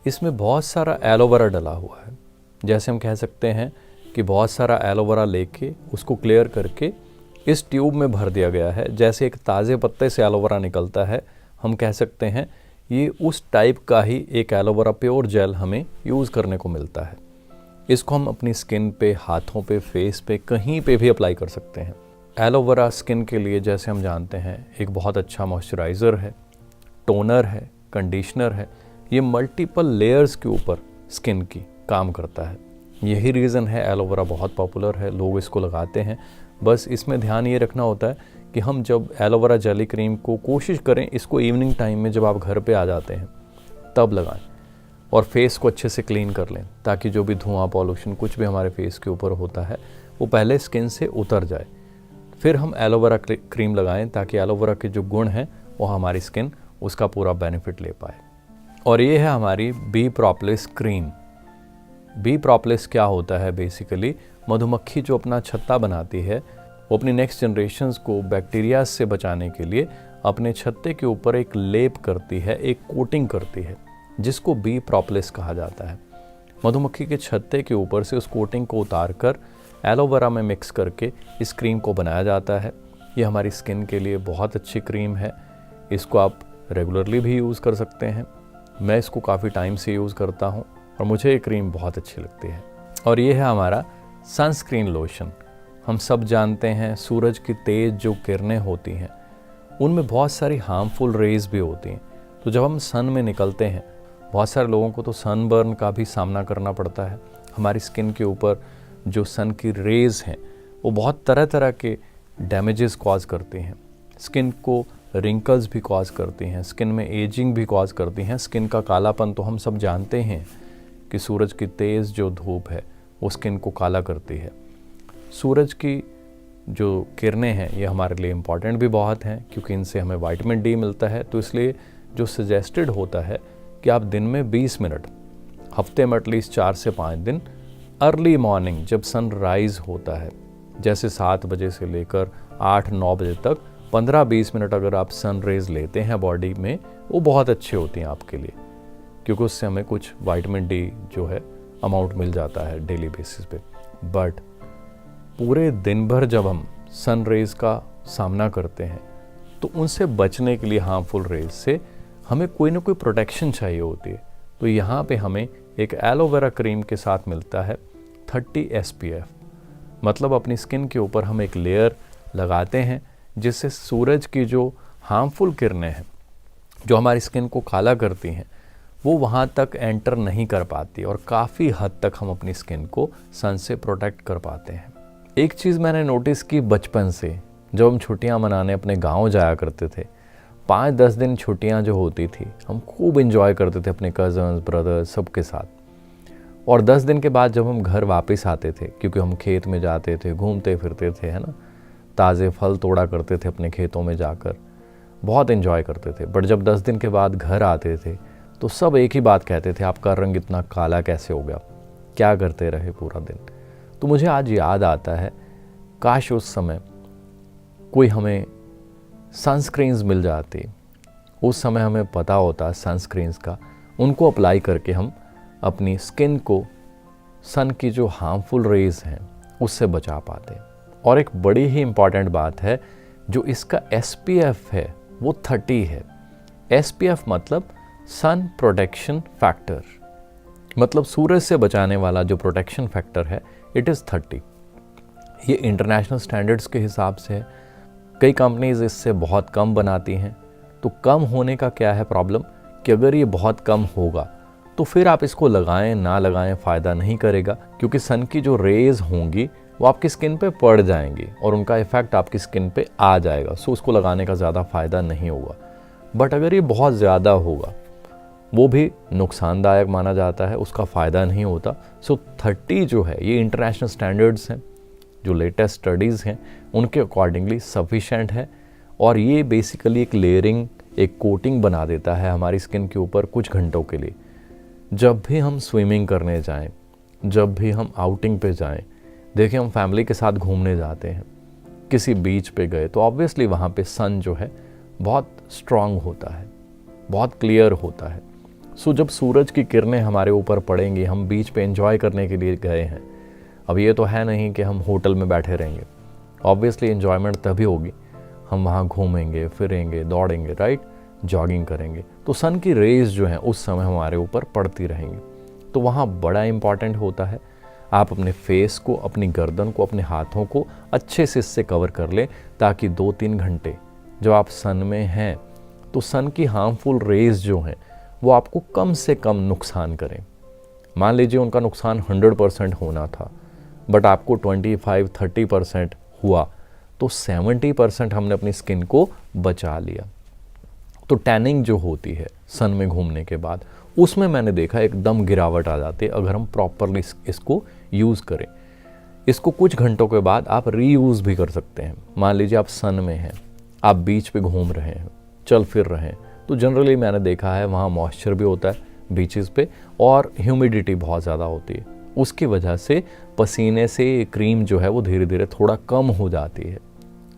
इसमें बहुत सारा एलोवेरा डला हुआ है। जैसे हम कह सकते हैं कि बहुत सारा एलोवेरा लेके उसको क्लियर करके इस ट्यूब में भर दिया गया है। जैसे एक ताज़े पत्ते से एलोवेरा निकलता है, हम कह सकते हैं ये उस टाइप का ही एक एलोवेरा प्योर जेल हमें यूज़ करने को मिलता है। इसको हम अपनी स्किन पे, हाथों पे, फेस पे, कहीं पे भी अप्लाई कर सकते हैं। एलोवेरा स्किन के लिए जैसे हम जानते हैं एक बहुत अच्छा मॉइस्चराइज़र है, टोनर है, कंडीशनर है। ये मल्टीपल लेयर्स के ऊपर स्किन की काम करता है। यही रीज़न है एलोवेरा बहुत पॉपुलर है, लोग इसको लगाते हैं। बस इसमें ध्यान ये रखना होता है कि हम जब एलोवेरा जेली क्रीम को कोशिश करें इसको इवनिंग टाइम में जब आप घर पे आ जाते हैं तब लगाएं और फेस को अच्छे से क्लीन कर लें ताकि जो भी धुआं, पॉल्यूशन, कुछ भी हमारे फेस के ऊपर होता है वो पहले स्किन से उतर जाए। फिर हम एलोवेरा क्रीम लगाएं ताकि एलोवेरा के जो गुण हैं वो हमारी स्किन उसका पूरा बेनिफिट ले पाए। और ये है हमारी B propolis cream. B propolis क्या होता है, बेसिकली मधुमक्खी जो अपना छत्ता बनाती है वो अपनी नेक्स्ट जनरेशन्स को बैक्टीरिया से बचाने के लिए अपने छत्ते के ऊपर एक लेप करती है, एक कोटिंग करती है जिसको बी प्रोपोलिस कहा जाता है। मधुमक्खी के छत्ते के ऊपर से उस कोटिंग को उतार कर एलोवेरा में मिक्स करके इस क्रीम को बनाया जाता है। ये हमारी स्किन के लिए बहुत अच्छी क्रीम है। इसको आप रेगुलरली भी यूज़ कर सकते हैं। मैं इसको काफ़ी टाइम से यूज़ करता हूँ और मुझे ये क्रीम बहुत अच्छी लगती है। और ये है हमारा सनस्क्रीन लोशन। हम सब जानते हैं सूरज की तेज़ जो किरणें होती हैं उनमें बहुत सारी हार्मफुल रेज़ भी होती हैं। तो जब हम सन में निकलते हैं, बहुत सारे लोगों को तो सनबर्न का भी सामना करना पड़ता है। हमारी स्किन के ऊपर जो सन की रेज़ हैं वो बहुत तरह तरह के डैमेजेस कॉज करती हैं। स्किन को रिंकल्स भी कॉज करती हैं, स्किन में एजिंग भी कॉज करती हैं। स्किन का कालापन तो हम सब जानते हैं कि सूरज की तेज़ जो धूप है वो स्किन को काला करती है। सूरज की जो किरणें हैं ये हमारे लिए इम्पॉर्टेंट भी बहुत हैं क्योंकि इनसे हमें विटामिन डी मिलता है। तो इसलिए जो सजेस्टेड होता है कि आप दिन में 20 मिनट, हफ्ते में एटलीस्ट 4 से 5 दिन, अर्ली मॉर्निंग जब सन राइज होता है, जैसे 7 बजे से लेकर 8-9 बजे तक 15-20 मिनट अगर आप सन रेज लेते हैं बॉडी में, वो बहुत अच्छी होती हैं आपके लिए क्योंकि उससे हमें कुछ विटामिन डी जो है अमाउंट मिल जाता है डेली बेसिस पे। बट पूरे दिन भर जब हम सन रेज का सामना करते हैं तो उनसे बचने के लिए, हार्मफुल रेज से, हमें कोई ना कोई प्रोटेक्शन चाहिए होती है। तो यहाँ पे हमें एक एलोवेरा क्रीम के साथ मिलता है 30 SPF। मतलब अपनी स्किन के ऊपर हम एक लेयर लगाते हैं जिससे सूरज की जो हार्मफुल किरणें हैं जो हमारी स्किन को काला करती हैं वो वहाँ तक एंटर नहीं कर पाती और काफ़ी हद तक हम अपनी स्किन को सन से प्रोटेक्ट कर पाते हैं। एक चीज़ मैंने नोटिस की बचपन से, जब हम छुट्टियाँ मनाने अपने गांव जाया करते थे, 5-10 दिन छुट्टियाँ जो होती थी हम खूब इंजॉय करते थे अपने कज़न्स, ब्रदर्स सबके साथ। और 10 दिन के बाद जब हम घर वापस आते थे, क्योंकि हम खेत में जाते थे, घूमते फिरते थे, है ना, ताज़े फल तोड़ा करते थे अपने खेतों में जाकर, बहुत एंजॉय करते थे। बट जब 10 दिन के बाद घर आते थे तो सब एक ही बात कहते थे, आपका रंग इतना काला कैसे हो गया, क्या करते रहे पूरा दिन। तो मुझे आज याद आता है, काश उस समय कोई हमें सनस्क्रीन्स मिल जाती, उस समय हमें पता होता सनस्क्रीन्स का, उनको अप्लाई करके हम अपनी स्किन को सन की जो हार्मफुल रेज हैं उससे बचा पाते। और एक बड़ी ही इम्पॉर्टेंट बात है, जो इसका SPF है वो 30 है। SPF मतलब सन प्रोटेक्शन फैक्टर, मतलब सूरज से बचाने वाला जो प्रोटेक्शन फैक्टर है, इट इज़ 30। ये इंटरनेशनल स्टैंडर्ड्स के हिसाब से है। कई कंपनीज इससे बहुत कम बनाती हैं। तो कम होने का क्या है प्रॉब्लम, कि अगर ये बहुत कम होगा तो फिर आप इसको लगाएं ना लगाएं फ़ायदा नहीं करेगा, क्योंकि सन की जो रेज होंगी वो आपकी स्किन पे पड़ जाएंगी और उनका इफ़ेक्ट आपकी स्किन पे आ जाएगा। सो उसको लगाने का ज़्यादा फ़ायदा नहीं होगा। बट अगर ये बहुत ज़्यादा होगा, वो भी नुकसानदायक माना जाता है, उसका फ़ायदा नहीं होता। सो 30 जो है, ये इंटरनेशनल स्टैंडर्ड्स हैं, जो लेटेस्ट स्टडीज़ हैं उनके अकॉर्डिंगली सफिशेंट है। और ये बेसिकली एक लेयरिंग, एक कोटिंग बना देता है हमारी स्किन के ऊपर कुछ घंटों के लिए। जब भी हम स्विमिंग करने जाएं, जब भी हम आउटिंग पे जाएं, देखिए हम फैमिली के साथ घूमने जाते हैं, किसी बीच पे गए, तो ऑब्वियसली वहाँ पे सन जो है बहुत स्ट्रांग होता है, बहुत क्लियर होता है। सो जब सूरज की किरणें हमारे ऊपर पड़ेंगी, हम बीच पे एंजॉय करने के लिए गए हैं, अब ये तो है नहीं कि हम होटल में बैठे रहेंगे, ऑब्वियसली एंजॉयमेंट तभी होगी, हम वहाँ घूमेंगे फिरेंगे, दौड़ेंगे, राइट, जॉगिंग करेंगे, तो सन की रेज जो हैं उस समय हमारे ऊपर पड़ती रहेंगी। तो वहाँ बड़ा इम्पॉर्टेंट होता है आप अपने फेस को, अपनी गर्दन को, अपने हाथों को अच्छे से इससे कवर कर लें, ताकि 2-3 घंटे जब आप सन में हैं तो सन की हार्मफुल रेज जो हैं वो आपको कम से कम नुकसान करें। मान लीजिए उनका नुकसान 100% होना था, बट आपको 25-30% हुआ, तो 70% हमने अपनी स्किन को बचा लिया। तो टैनिंग जो होती है सन में घूमने के बाद, उसमें मैंने देखा एकदम गिरावट आ जाती है अगर हम प्रॉपरली इसको यूज़ करें। इसको कुछ घंटों के बाद आप रीयूज़ भी कर सकते हैं। मान लीजिए आप सन में हैं, आप बीच पे घूम रहे हैं, चल फिर रहे हैं, तो जनरली मैंने देखा है वहाँ मॉइस्चर भी होता है बीचेस पे, और ह्यूमिडिटी बहुत ज़्यादा होती है। उसकी वजह से पसीने से क्रीम जो है वो धीरे धीरे थोड़ा कम हो जाती है,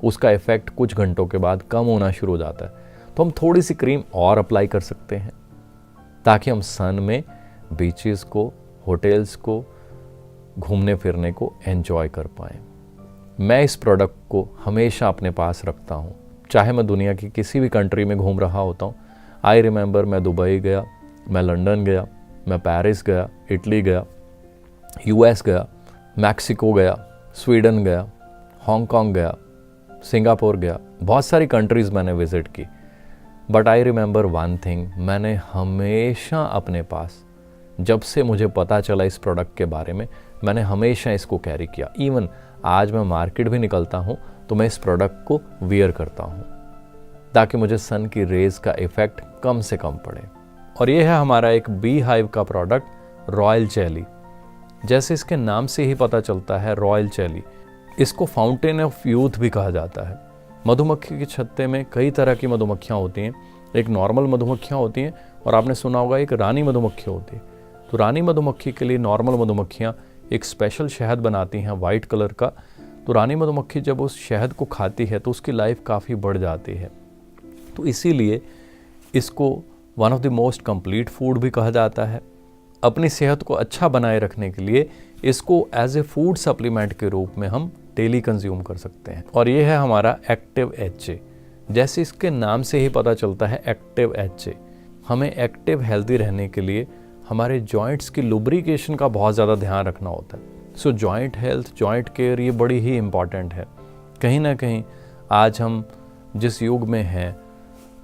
उसका इफ़ेक्ट कुछ घंटों के बाद कम होना शुरू हो जाता है। तो हम थोड़ी सी क्रीम और अप्लाई कर सकते हैं, ताकि हम सन में बीचेस को, होटल्स को, घूमने फिरने को एंजॉय कर पाएँ। मैं इस प्रोडक्ट को हमेशा अपने पास रखता हूँ, चाहे मैं दुनिया की किसी भी कंट्री में घूम रहा होता हूँ। आई रिमेंबर, मैं दुबई गया, मैं लंदन गया, मैं पेरिस गया, इटली गया, US गया, मैक्सिको गया, स्वीडन गया, हांगकांग गया, सिंगापुर गया, बहुत सारी कंट्रीज़ मैंने विज़िट की। But I remember one thing, मैंने हमेशा अपने पास, जब से मुझे पता चला इस प्रोडक्ट के बारे में, मैंने हमेशा इसको कैरी किया। इवन आज मैं मार्केट भी निकलता हूँ तो मैं इस प्रोडक्ट को वियर करता हूँ, ताकि मुझे सन की रेज का इफ़ेक्ट कम से कम पड़े। और ये है हमारा एक बी हाइव का प्रोडक्ट, रॉयल जेली। जैसे इसके नाम से ही पता चलता है, रॉयल जेली, इसको फाउंटेन ऑफ यूथ भी कहा जाता है। मधुमक्खी के छत्ते में कई तरह की मधुमक्खियाँ होती हैं। एक नॉर्मल मधुमक्खियाँ होती हैं, और आपने सुना होगा एक रानी मधुमक्खी होती है। तो रानी मधुमक्खी के लिए नॉर्मल मधुमक्खियाँ एक स्पेशल शहद बनाती हैं वाइट कलर का। तो रानी मधुमक्खी जब उस शहद को खाती है तो उसकी लाइफ काफ़ी बढ़ जाती है। तो इसीलिए इसको one of the most complete food भी कहा जाता है। अपनी सेहत को अच्छा बनाए रखने के लिए इसको एज ए फूड सप्लीमेंट के रूप में हम डेली कंज्यूम कर सकते हैं। और ये है हमारा एक्टिव HA। जैसे इसके नाम से ही पता चलता है, एक्टिव HA। हमें एक्टिव हेल्दी रहने के लिए हमारे जॉइंट्स की लुब्रिकेशन का बहुत ज़्यादा ध्यान रखना होता है। सो जॉइंट हेल्थ, जॉइंट केयर, ये बड़ी ही इम्पॉर्टेंट है। कहीं ना कहीं आज हम जिस युग में हैं,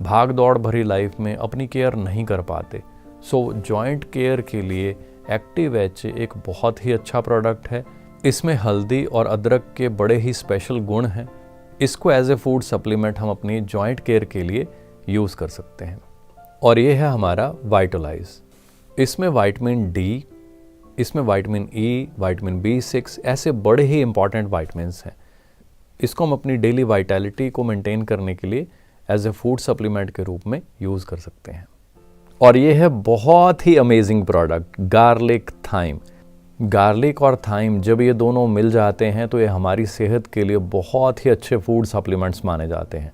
भाग दौड़ भरी लाइफ में अपनी केयर नहीं कर पाते। सो जॉइंट केयर के लिए एक्टिव HA एक बहुत ही अच्छा प्रोडक्ट है। इसमें हल्दी और अदरक के बड़े ही स्पेशल गुण हैं। इसको एज ए फूड सप्लीमेंट हम अपनी जॉइंट केयर के लिए यूज़ कर सकते हैं। और ये है हमारा वाइटलाइज। इसमें विटामिन D, इसमें विटामिन ई, विटामिन B6 ऐसे बड़े ही इंपॉर्टेंट विटामिन्स हैं। इसको हम अपनी डेली वाइटैलिटी को मेंटेन करने के लिए एज ए फूड सप्लीमेंट के रूप में यूज़ कर सकते हैं। और ये है बहुत ही amazing product, garlic thyme. Garlic और थाइम जब ये दोनों मिल जाते हैं तो ये हमारी सेहत के लिए बहुत ही अच्छे फूड सप्लीमेंट्स माने जाते हैं।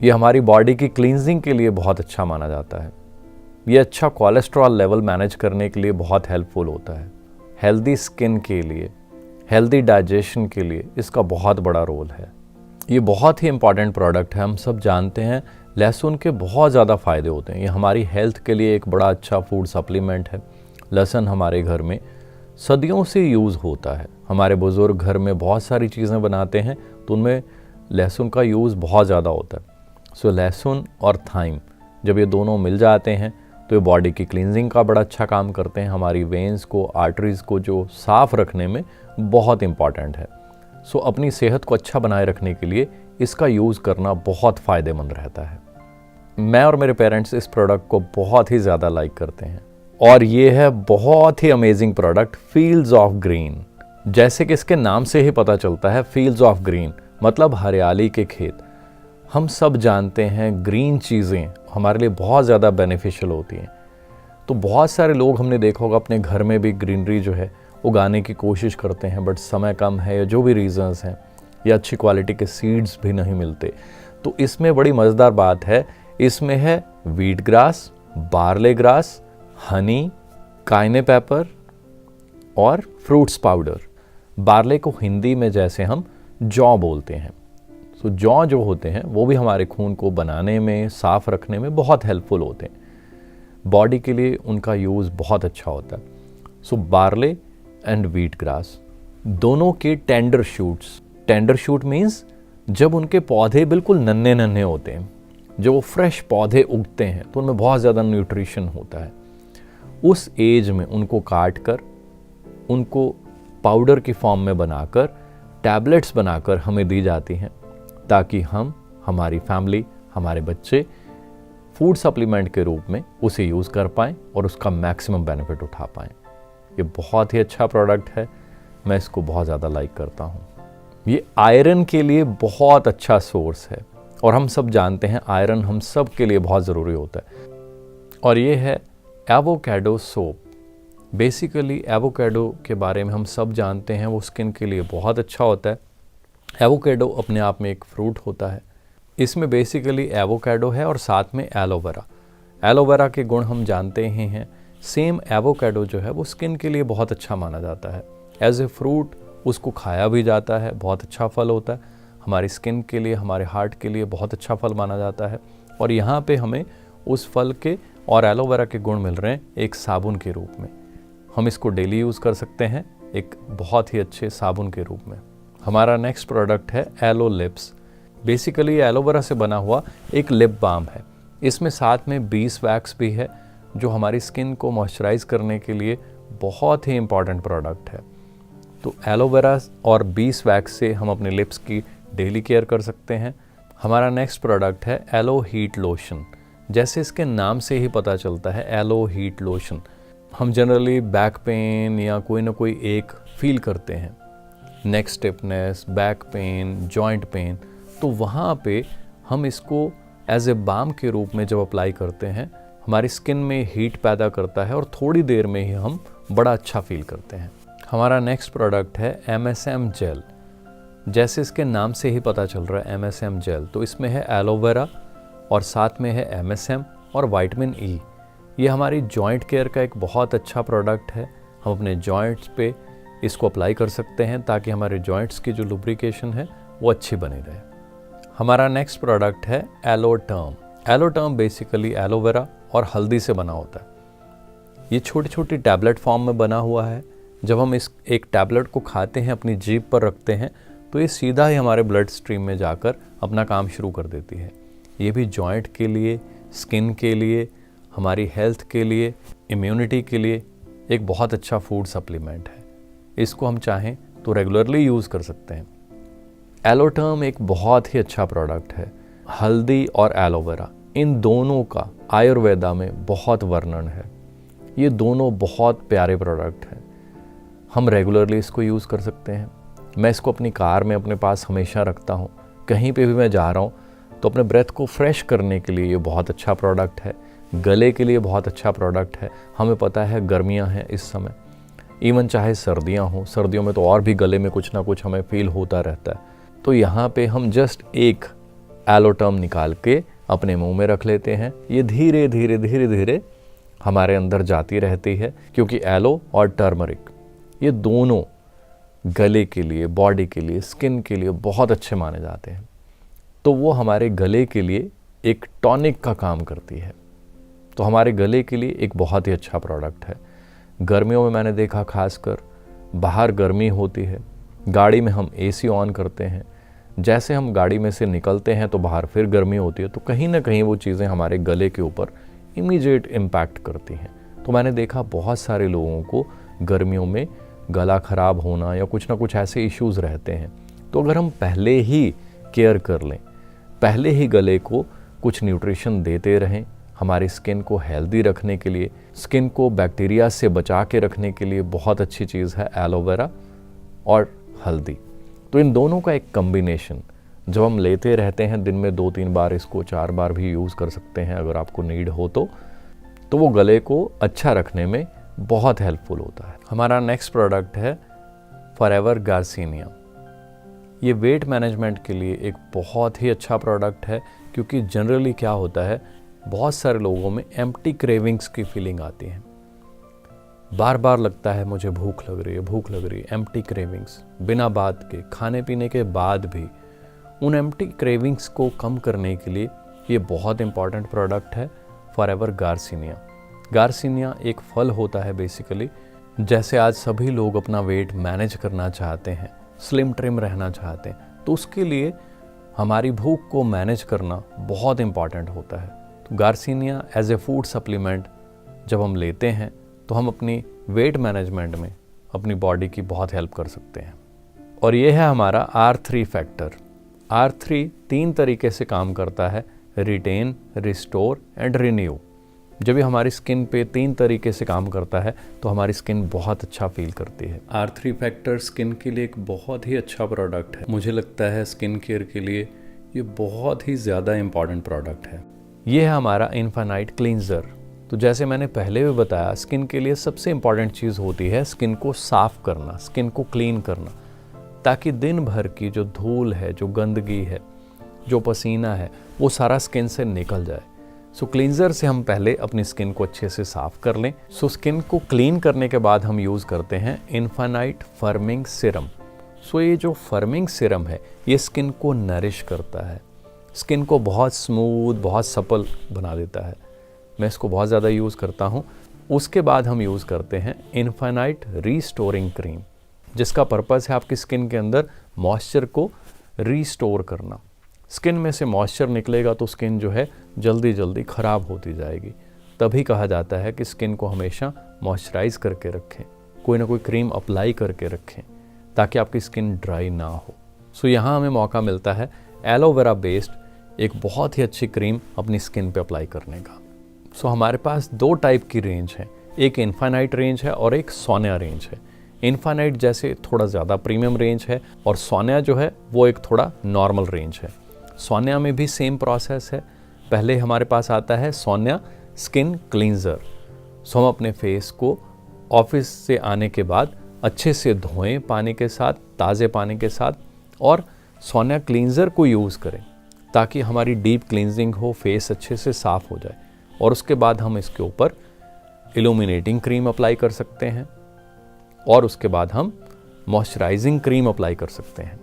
ये हमारी बॉडी की क्लींजिंग के लिए बहुत अच्छा माना जाता है। ये अच्छा कोलेस्ट्रॉल लेवल मैनेज करने के लिए बहुत हेल्पफुल होता है। हेल्दी स्किन के लिए, हेल्दी डाइजेशन के लिए इसका बहुत बड़ा रोल है। ये बहुत ही इंपॉर्टेंट प्रोडक्ट है। हम सब जानते हैं लहसुन के बहुत ज़्यादा फ़ायदे होते हैं। ये हमारी हेल्थ के लिए एक बड़ा अच्छा फूड सप्लीमेंट है। लहसुन हमारे घर में सदियों से यूज़ होता है। हमारे बुज़ुर्ग घर में बहुत सारी चीज़ें बनाते हैं तो उनमें लहसुन का यूज़ बहुत ज़्यादा होता है। सो लहसुन और थाइम जब ये दोनों मिल जाते हैं तो ये बॉडी की क्लींजिंग का बड़ा अच्छा काम करते हैं। हमारी वेन्स को, आर्टरीज़ को जो साफ़ रखने में बहुत इम्पॉर्टेंट है। सो अपनी सेहत को अच्छा बनाए रखने के लिए इसका यूज़ करना बहुत फ़ायदेमंद रहता है। मैं और मेरे पेरेंट्स इस प्रोडक्ट को बहुत ही ज़्यादा लाइक करते हैं। और ये है बहुत ही amazing product, fields of green. जैसे कि इसके नाम से ही पता चलता है, फील्ड्स ऑफ ग्रीन मतलब हरियाली के खेत। हम सब जानते हैं ग्रीन चीज़ें हमारे लिए बहुत ज़्यादा बेनिफिशियल होती हैं। तो बहुत सारे लोग हमने देखा होगा अपने घर में भी ग्रीनरी जो है उगाने की कोशिश करते हैं, बट समय कम है या जो भी रीज़न्स हैं, या अच्छी क्वालिटी के सीड्स भी नहीं मिलते। तो इसमें बड़ी मज़ेदार बात है, इसमें है wheat grass, barley grass, Honey, कायने पेपर और फ्रूट्स पाउडर। बार्ले को हिंदी में जैसे हम जौ बोलते हैं। तो जौ जो होते हैं वो भी हमारे खून को बनाने में, साफ़ रखने में बहुत हेल्पफुल होते हैं। बॉडी के लिए उनका यूज़ बहुत अच्छा होता है। सो बार्ले एंड वीट ग्रास दोनों के tender shoots, tender shoot means जब उनके पौधे बिल्कुल नन्हे नन्हे होते हैं, जब वो फ्रेश पौधे उगते हैं तो उनमें बहुत ज़्यादा न्यूट्रिशन होता है। उस एज में उनको काट कर, उनको पाउडर की फॉर्म में बनाकर, टैबलेट्स बनाकर हमें दी जाती हैं ताकि हम, हमारी फैमिली, हमारे बच्चे फूड सप्लीमेंट के रूप में उसे यूज़ कर पाएँ और उसका मैक्सिमम बेनिफिट उठा पाएँ। ये बहुत ही अच्छा प्रोडक्ट है, मैं इसको बहुत ज़्यादा लाइक करता हूँ। ये आयरन के लिए बहुत अच्छा सोर्स है और हम सब जानते हैं आयरन हम सब के लिए बहुत ज़रूरी होता है। और ये है एवोकाडो सोप। बेसिकली एवोकाडो के बारे में हम सब जानते हैं, वो स्किन के लिए बहुत अच्छा होता है। एवोकाडो अपने आप में एक फ्रूट होता है। इसमें बेसिकली एवोकाडो है और साथ में एलोवेरा। एलोवेरा के गुण हम जानते ही हैं। सेम एवोकाडो जो है वो स्किन के लिए बहुत अच्छा माना जाता है। एज ए फ्रूट उसको खाया भी जाता है, बहुत अच्छा फल होता है। हमारी स्किन के लिए, हमारे हार्ट के लिए बहुत अच्छा फल माना जाता है। और यहाँ पे हमें उस फल के और एलोवेरा के गुण मिल रहे हैं एक साबुन के रूप में। हम इसको डेली यूज़ कर सकते हैं एक बहुत ही अच्छे साबुन के रूप में। हमारा नेक्स्ट प्रोडक्ट है एलो लिप्स। बेसिकली एलोवेरा से बना हुआ एक लिप बाम है। इसमें साथ में बीस वैक्स भी है जो हमारी स्किन को मॉइस्चराइज करने के लिए बहुत ही इम्पॉर्टेंट प्रोडक्ट है। तो एलोवेरा और बीस वैक्स से हम अपने लिप्स की डेली केयर कर सकते हैं। हमारा नेक्स्ट प्रोडक्ट है एलो हीट लोशन। जैसे इसके नाम से ही पता चलता है, एलो हीट लोशन। हम जनरली बैक पेन या कोई ना कोई एक फील करते हैं, neck stiffness, back pain, joint pain, तो वहाँ पे हम इसको एज ए बाम के रूप में जब अप्लाई करते हैं हमारी स्किन में हीट पैदा करता है और थोड़ी देर में ही हम बड़ा अच्छा फील करते हैं। हमारा नेक्स्ट प्रोडक्ट है MSM जेल। जैसे इसके नाम से ही पता चल रहा है MSM जेल, तो इसमें है एलोवेरा और साथ में है MSM और विटामिन ई। ये हमारी जॉइंट केयर का एक बहुत अच्छा प्रोडक्ट है। हम अपने जॉइंट्स पे इसको अप्लाई कर सकते हैं ताकि हमारे जॉइंट्स की जो लुब्रिकेशन है वो अच्छी बनी रहे। हमारा नेक्स्ट प्रोडक्ट है एलोटर्म। एलोटर्म बेसिकली एलोवेरा और हल्दी से बना होता है। ये छोटी छोटी टैबलेट फॉर्म में बना हुआ है। जब हम इस एक टैबलेट को खाते हैं, अपनी जीभ पर रखते हैं, तो ये सीधा ही हमारे ब्लड स्ट्रीम में जाकर अपना काम शुरू कर देती है। ये भी जॉइंट के लिए, स्किन के लिए, हमारी हेल्थ के लिए, इम्यूनिटी के लिए एक बहुत अच्छा फूड सप्लीमेंट है। इसको हम चाहें तो रेगुलरली यूज़ कर सकते हैं। एलोटर्म एक बहुत ही अच्छा प्रोडक्ट है। हल्दी और एलोवेरा इन दोनों का आयुर्वेदा में बहुत वर्णन है। ये दोनों बहुत प्यारे प्रोडक्ट हैं। हम रेगुलरली इसको यूज़ कर सकते हैं। मैं इसको अपनी कार में अपने पास हमेशा रखता हूँ। कहीं पे भी मैं जा रहा हूँ तो अपने ब्रेथ को फ्रेश करने के लिए ये बहुत अच्छा प्रोडक्ट है। गले के लिए बहुत अच्छा प्रोडक्ट है। हमें पता है गर्मियाँ हैं इस समय, इवन चाहे सर्दियाँ हों, सर्दियों में तो और भी गले में कुछ ना कुछ हमें फील होता रहता है। तो यहाँ पे हम जस्ट एक एलोटर्म निकाल के अपने मुंह में रख लेते हैं। ये धीरे धीरे धीरे धीरे हमारे अंदर जाती रहती है, क्योंकि एलो और टर्मरिक ये दोनों गले के लिए, बॉडी के लिए, स्किन के लिए बहुत अच्छे माने जाते हैं। तो वो हमारे गले के लिए एक टॉनिक का काम करती है। तो हमारे गले के लिए एक बहुत ही अच्छा प्रोडक्ट है। गर्मियों में मैंने देखा, खासकर बाहर गर्मी होती है, गाड़ी में हम एसी ऑन करते हैं, जैसे हम गाड़ी में से निकलते हैं तो बाहर फिर गर्मी होती है, तो कहीं ना कहीं वो चीज़ें हमारे गले के ऊपर इमीडिएट इम्पैक्ट करती हैं। तो मैंने देखा बहुत सारे लोगों को गर्मियों में गला ख़राब होना या कुछ ना कुछ ऐसे इश्यूज़ रहते हैं। तो अगर हम पहले ही केयर कर लें, पहले ही गले को कुछ न्यूट्रिशन देते रहें, हमारी स्किन को हेल्दी रखने के लिए, स्किन को बैक्टीरिया से बचा के रखने के लिए बहुत अच्छी चीज़ है एलोवेरा और हल्दी। तो इन दोनों का एक कम्बिनेशन जब हम लेते रहते हैं, दिन में 2-3 बार, इसको 4 बार भी यूज़ कर सकते हैं अगर आपको नीड हो तो वो गले को अच्छा रखने में बहुत हेल्पफुल होता है। हमारा नेक्स्ट प्रोडक्ट है फॉरएवर गार्सिनिया। ये वेट मैनेजमेंट के लिए एक बहुत ही अच्छा प्रोडक्ट है, क्योंकि जनरली क्या होता है, बहुत सारे लोगों में एम्प्टी क्रेविंग्स की फीलिंग आती है। बार बार लगता है मुझे भूख लग रही है, भूख लग रही है, एम्प्टी क्रेविंग्स बिना बात के, खाने पीने के बाद भी। उन एम्प्टी क्रेविंग्स को कम करने के लिए ये बहुत इंपॉर्टेंट प्रोडक्ट है फॉरएवर गार्सिनिया। गार्सिनिया एक फल होता है बेसिकली। जैसे आज सभी लोग अपना वेट मैनेज करना चाहते हैं, स्लिम ट्रिम रहना चाहते हैं, तो उसके लिए हमारी भूख को मैनेज करना बहुत इंपॉर्टेंट होता है। तो garcinia as a food supplement जब हम लेते हैं तो हम अपनी वेट मैनेजमेंट में अपनी बॉडी की बहुत हेल्प कर सकते हैं। और ये है हमारा R3 फैक्टर। R3 3 तरीके से काम करता है, रिटेन, रिस्टोर एंड रिन्यू। जब ये हमारी स्किन पे 3 तरीके से काम करता है तो हमारी स्किन बहुत अच्छा फील करती है। R3 फैक्टर स्किन के लिए एक बहुत ही अच्छा प्रोडक्ट है। मुझे लगता है स्किन केयर के लिए ये बहुत ही ज़्यादा इम्पॉर्टेंट प्रोडक्ट है। ये है हमारा इन्फिनाइट क्लींजर। तो जैसे मैंने पहले भी बताया, स्किन के लिए सबसे इम्पॉर्टेंट चीज़ होती है स्किन को साफ़ करना, स्किन को क्लीन करना, ताकि दिन भर की जो धूल है, जो गंदगी है, जो पसीना है, वो सारा स्किन से निकल जाए। सो क्लींजर से हम पहले अपनी स्किन को अच्छे से साफ़ कर लें। सो स्किन को क्लीन करने के बाद हम यूज़ करते हैं इन्फिनाइट फर्मिंग सीरम। सो ये जो फर्मिंग सीरम है, ये स्किन को नरिश करता है, स्किन को बहुत स्मूथ, बहुत सपल बना देता है। मैं इसको बहुत ज़्यादा यूज़ करता हूँ। उसके बाद हम यूज़ करते हैं इन्फिनाइट रीस्टोरिंग क्रीम, जिसका पर्पज़ है आपकी स्किन के अंदर मॉइस्चर को रीस्टोर करना। स्किन में से मॉइस्चर निकलेगा तो स्किन जो है जल्दी जल्दी ख़राब होती जाएगी। तभी कहा जाता है कि स्किन को हमेशा मॉइस्चराइज करके रखें, कोई ना कोई क्रीम अप्लाई करके रखें, ताकि आपकी स्किन ड्राई ना हो। सो यहाँ हमें मौका मिलता है एलोवेरा बेस्ड एक बहुत ही अच्छी क्रीम अपनी स्किन पे अप्लाई करने का। सो हमारे पास 2 टाइप की रेंज है, एक इन्फिनाइट रेंज है और एक सोनिया रेंज है। इन्फिनाइट जैसे थोड़ा ज़्यादा प्रीमियम रेंज है और सोनिया जो है वो एक थोड़ा नॉर्मल रेंज है। सोनिया में भी सेम प्रोसेस है। पहले हमारे पास आता है सोनिया स्किन क्लींजर। सो हम अपने फेस को ऑफिस से आने के बाद अच्छे से धोएं पानी के साथ, ताज़े पानी के साथ, और सोनिया क्लींजर को यूज़ करें ताकि हमारी डीप क्लींजिंग हो, फेस अच्छे से साफ़ हो जाए। और उसके बाद हम इसके ऊपर इल्यूमिनेटिंग क्रीम अप्लाई कर सकते हैं और उसके बाद हम मॉइस्चराइजिंग क्रीम अप्लाई कर सकते हैं।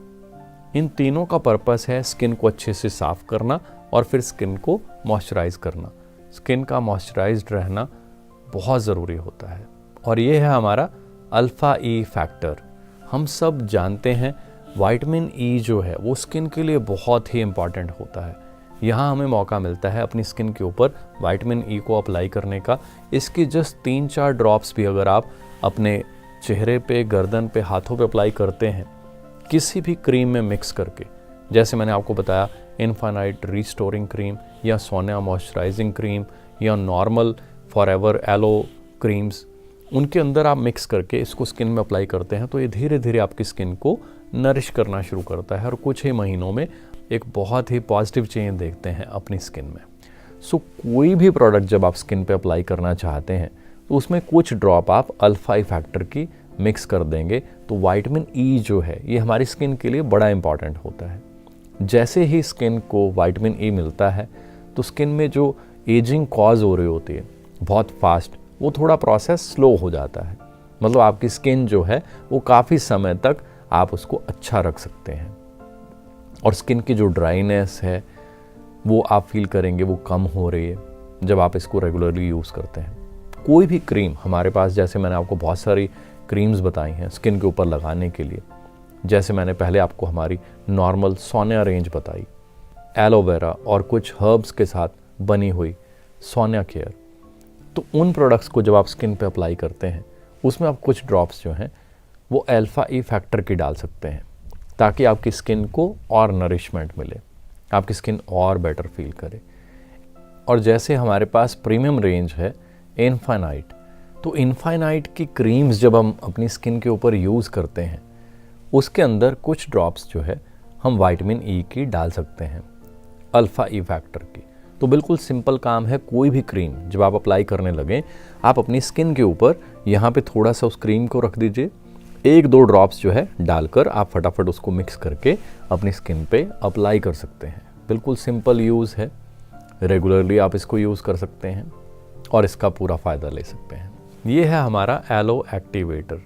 इन तीनों का पर्पस है स्किन को अच्छे से साफ़ करना और फिर स्किन को मॉइस्चराइज करना। स्किन का मॉइस्चराइज्ड रहना बहुत ज़रूरी होता है। और ये है हमारा अल्फ़ा ई फैक्टर। हम सब जानते हैं विटामिन ई जो है वो स्किन के लिए बहुत ही इम्पॉर्टेंट होता है। यहाँ हमें मौका मिलता है अपनी स्किन के ऊपर विटामिन ई को अप्लाई करने का। इसकी जस्ट 3-4 ड्रॉप्स भी अगर आप अपने चेहरे पे, गर्दन पे, हाथों पे अप्लाई करते हैं किसी भी क्रीम में मिक्स करके, जैसे मैंने आपको बताया इन्फिनाइट रीस्टोरिंग क्रीम या सोनिया मॉइस्चराइजिंग क्रीम या नॉर्मल फॉरएवर एलो क्रीम्स, उनके अंदर आप मिक्स करके इसको स्किन में अप्लाई करते हैं तो ये धीरे धीरे आपकी स्किन को नरिश करना शुरू करता है और कुछ ही महीनों में एक बहुत ही पॉजिटिव चेंज देखते हैं अपनी स्किन में। सो कोई भी प्रोडक्ट जब आप स्किन पे अप्लाई करना चाहते हैं तो उसमें कुछ ड्रॉप आप अल्फा ई फैक्टर की मिक्स कर देंगे तो विटामिन ई जो है ये हमारी स्किन के लिए बड़ा इंपॉर्टेंट होता है। जैसे ही स्किन को विटामिन ई मिलता है तो स्किन में जो एजिंग कॉज हो रही होती है बहुत फास्ट, वो थोड़ा प्रोसेस स्लो हो जाता है। मतलब आपकी स्किन जो है वो काफ़ी समय तक आप उसको अच्छा रख सकते हैं और स्किन की जो ड्राइनेस है वो आप फील करेंगे वो कम हो रही है जब आप इसको रेगुलरली यूज़ करते हैं। कोई भी क्रीम हमारे पास, जैसे मैंने आपको बहुत सारी क्रीम्स बताई हैं स्किन के ऊपर लगाने के लिए, जैसे मैंने पहले आपको हमारी नॉर्मल सोनिया रेंज बताई, एलोवेरा और कुछ हर्ब्स के साथ बनी हुई सोनिया केयर, तो उन प्रोडक्ट्स को जब आप स्किन पे अप्लाई करते हैं उसमें आप कुछ ड्रॉप्स जो हैं वो अल्फा ई फैक्टर की डाल सकते हैं ताकि आपकी स्किन को और नरिशमेंट मिले, आपकी स्किन और बेटर फील करे। और जैसे हमारे पास प्रीमियम रेंज है इनफाइनाइट, तो इनफाइनाइट की क्रीम्स जब हम अपनी स्किन के ऊपर यूज़ करते हैं उसके अंदर कुछ ड्रॉप्स जो है हम विटामिन ई की डाल सकते हैं, अल्फा ई फैक्टर की। तो बिल्कुल सिंपल काम है। कोई भी क्रीम जब आप अप्लाई करने लगें आप अपनी स्किन के ऊपर यहाँ पे थोड़ा सा उस क्रीम को रख दीजिए, 1-2 ड्रॉप्स जो है डालकर आप फटाफट उसको मिक्स करके अपनी स्किन पे अप्लाई कर सकते हैं। बिल्कुल सिंपल यूज़ है, रेगुलरली आप इसको यूज़ कर सकते हैं और इसका पूरा फ़ायदा ले सकते हैं। ये है हमारा एलो एक्टिवेटर।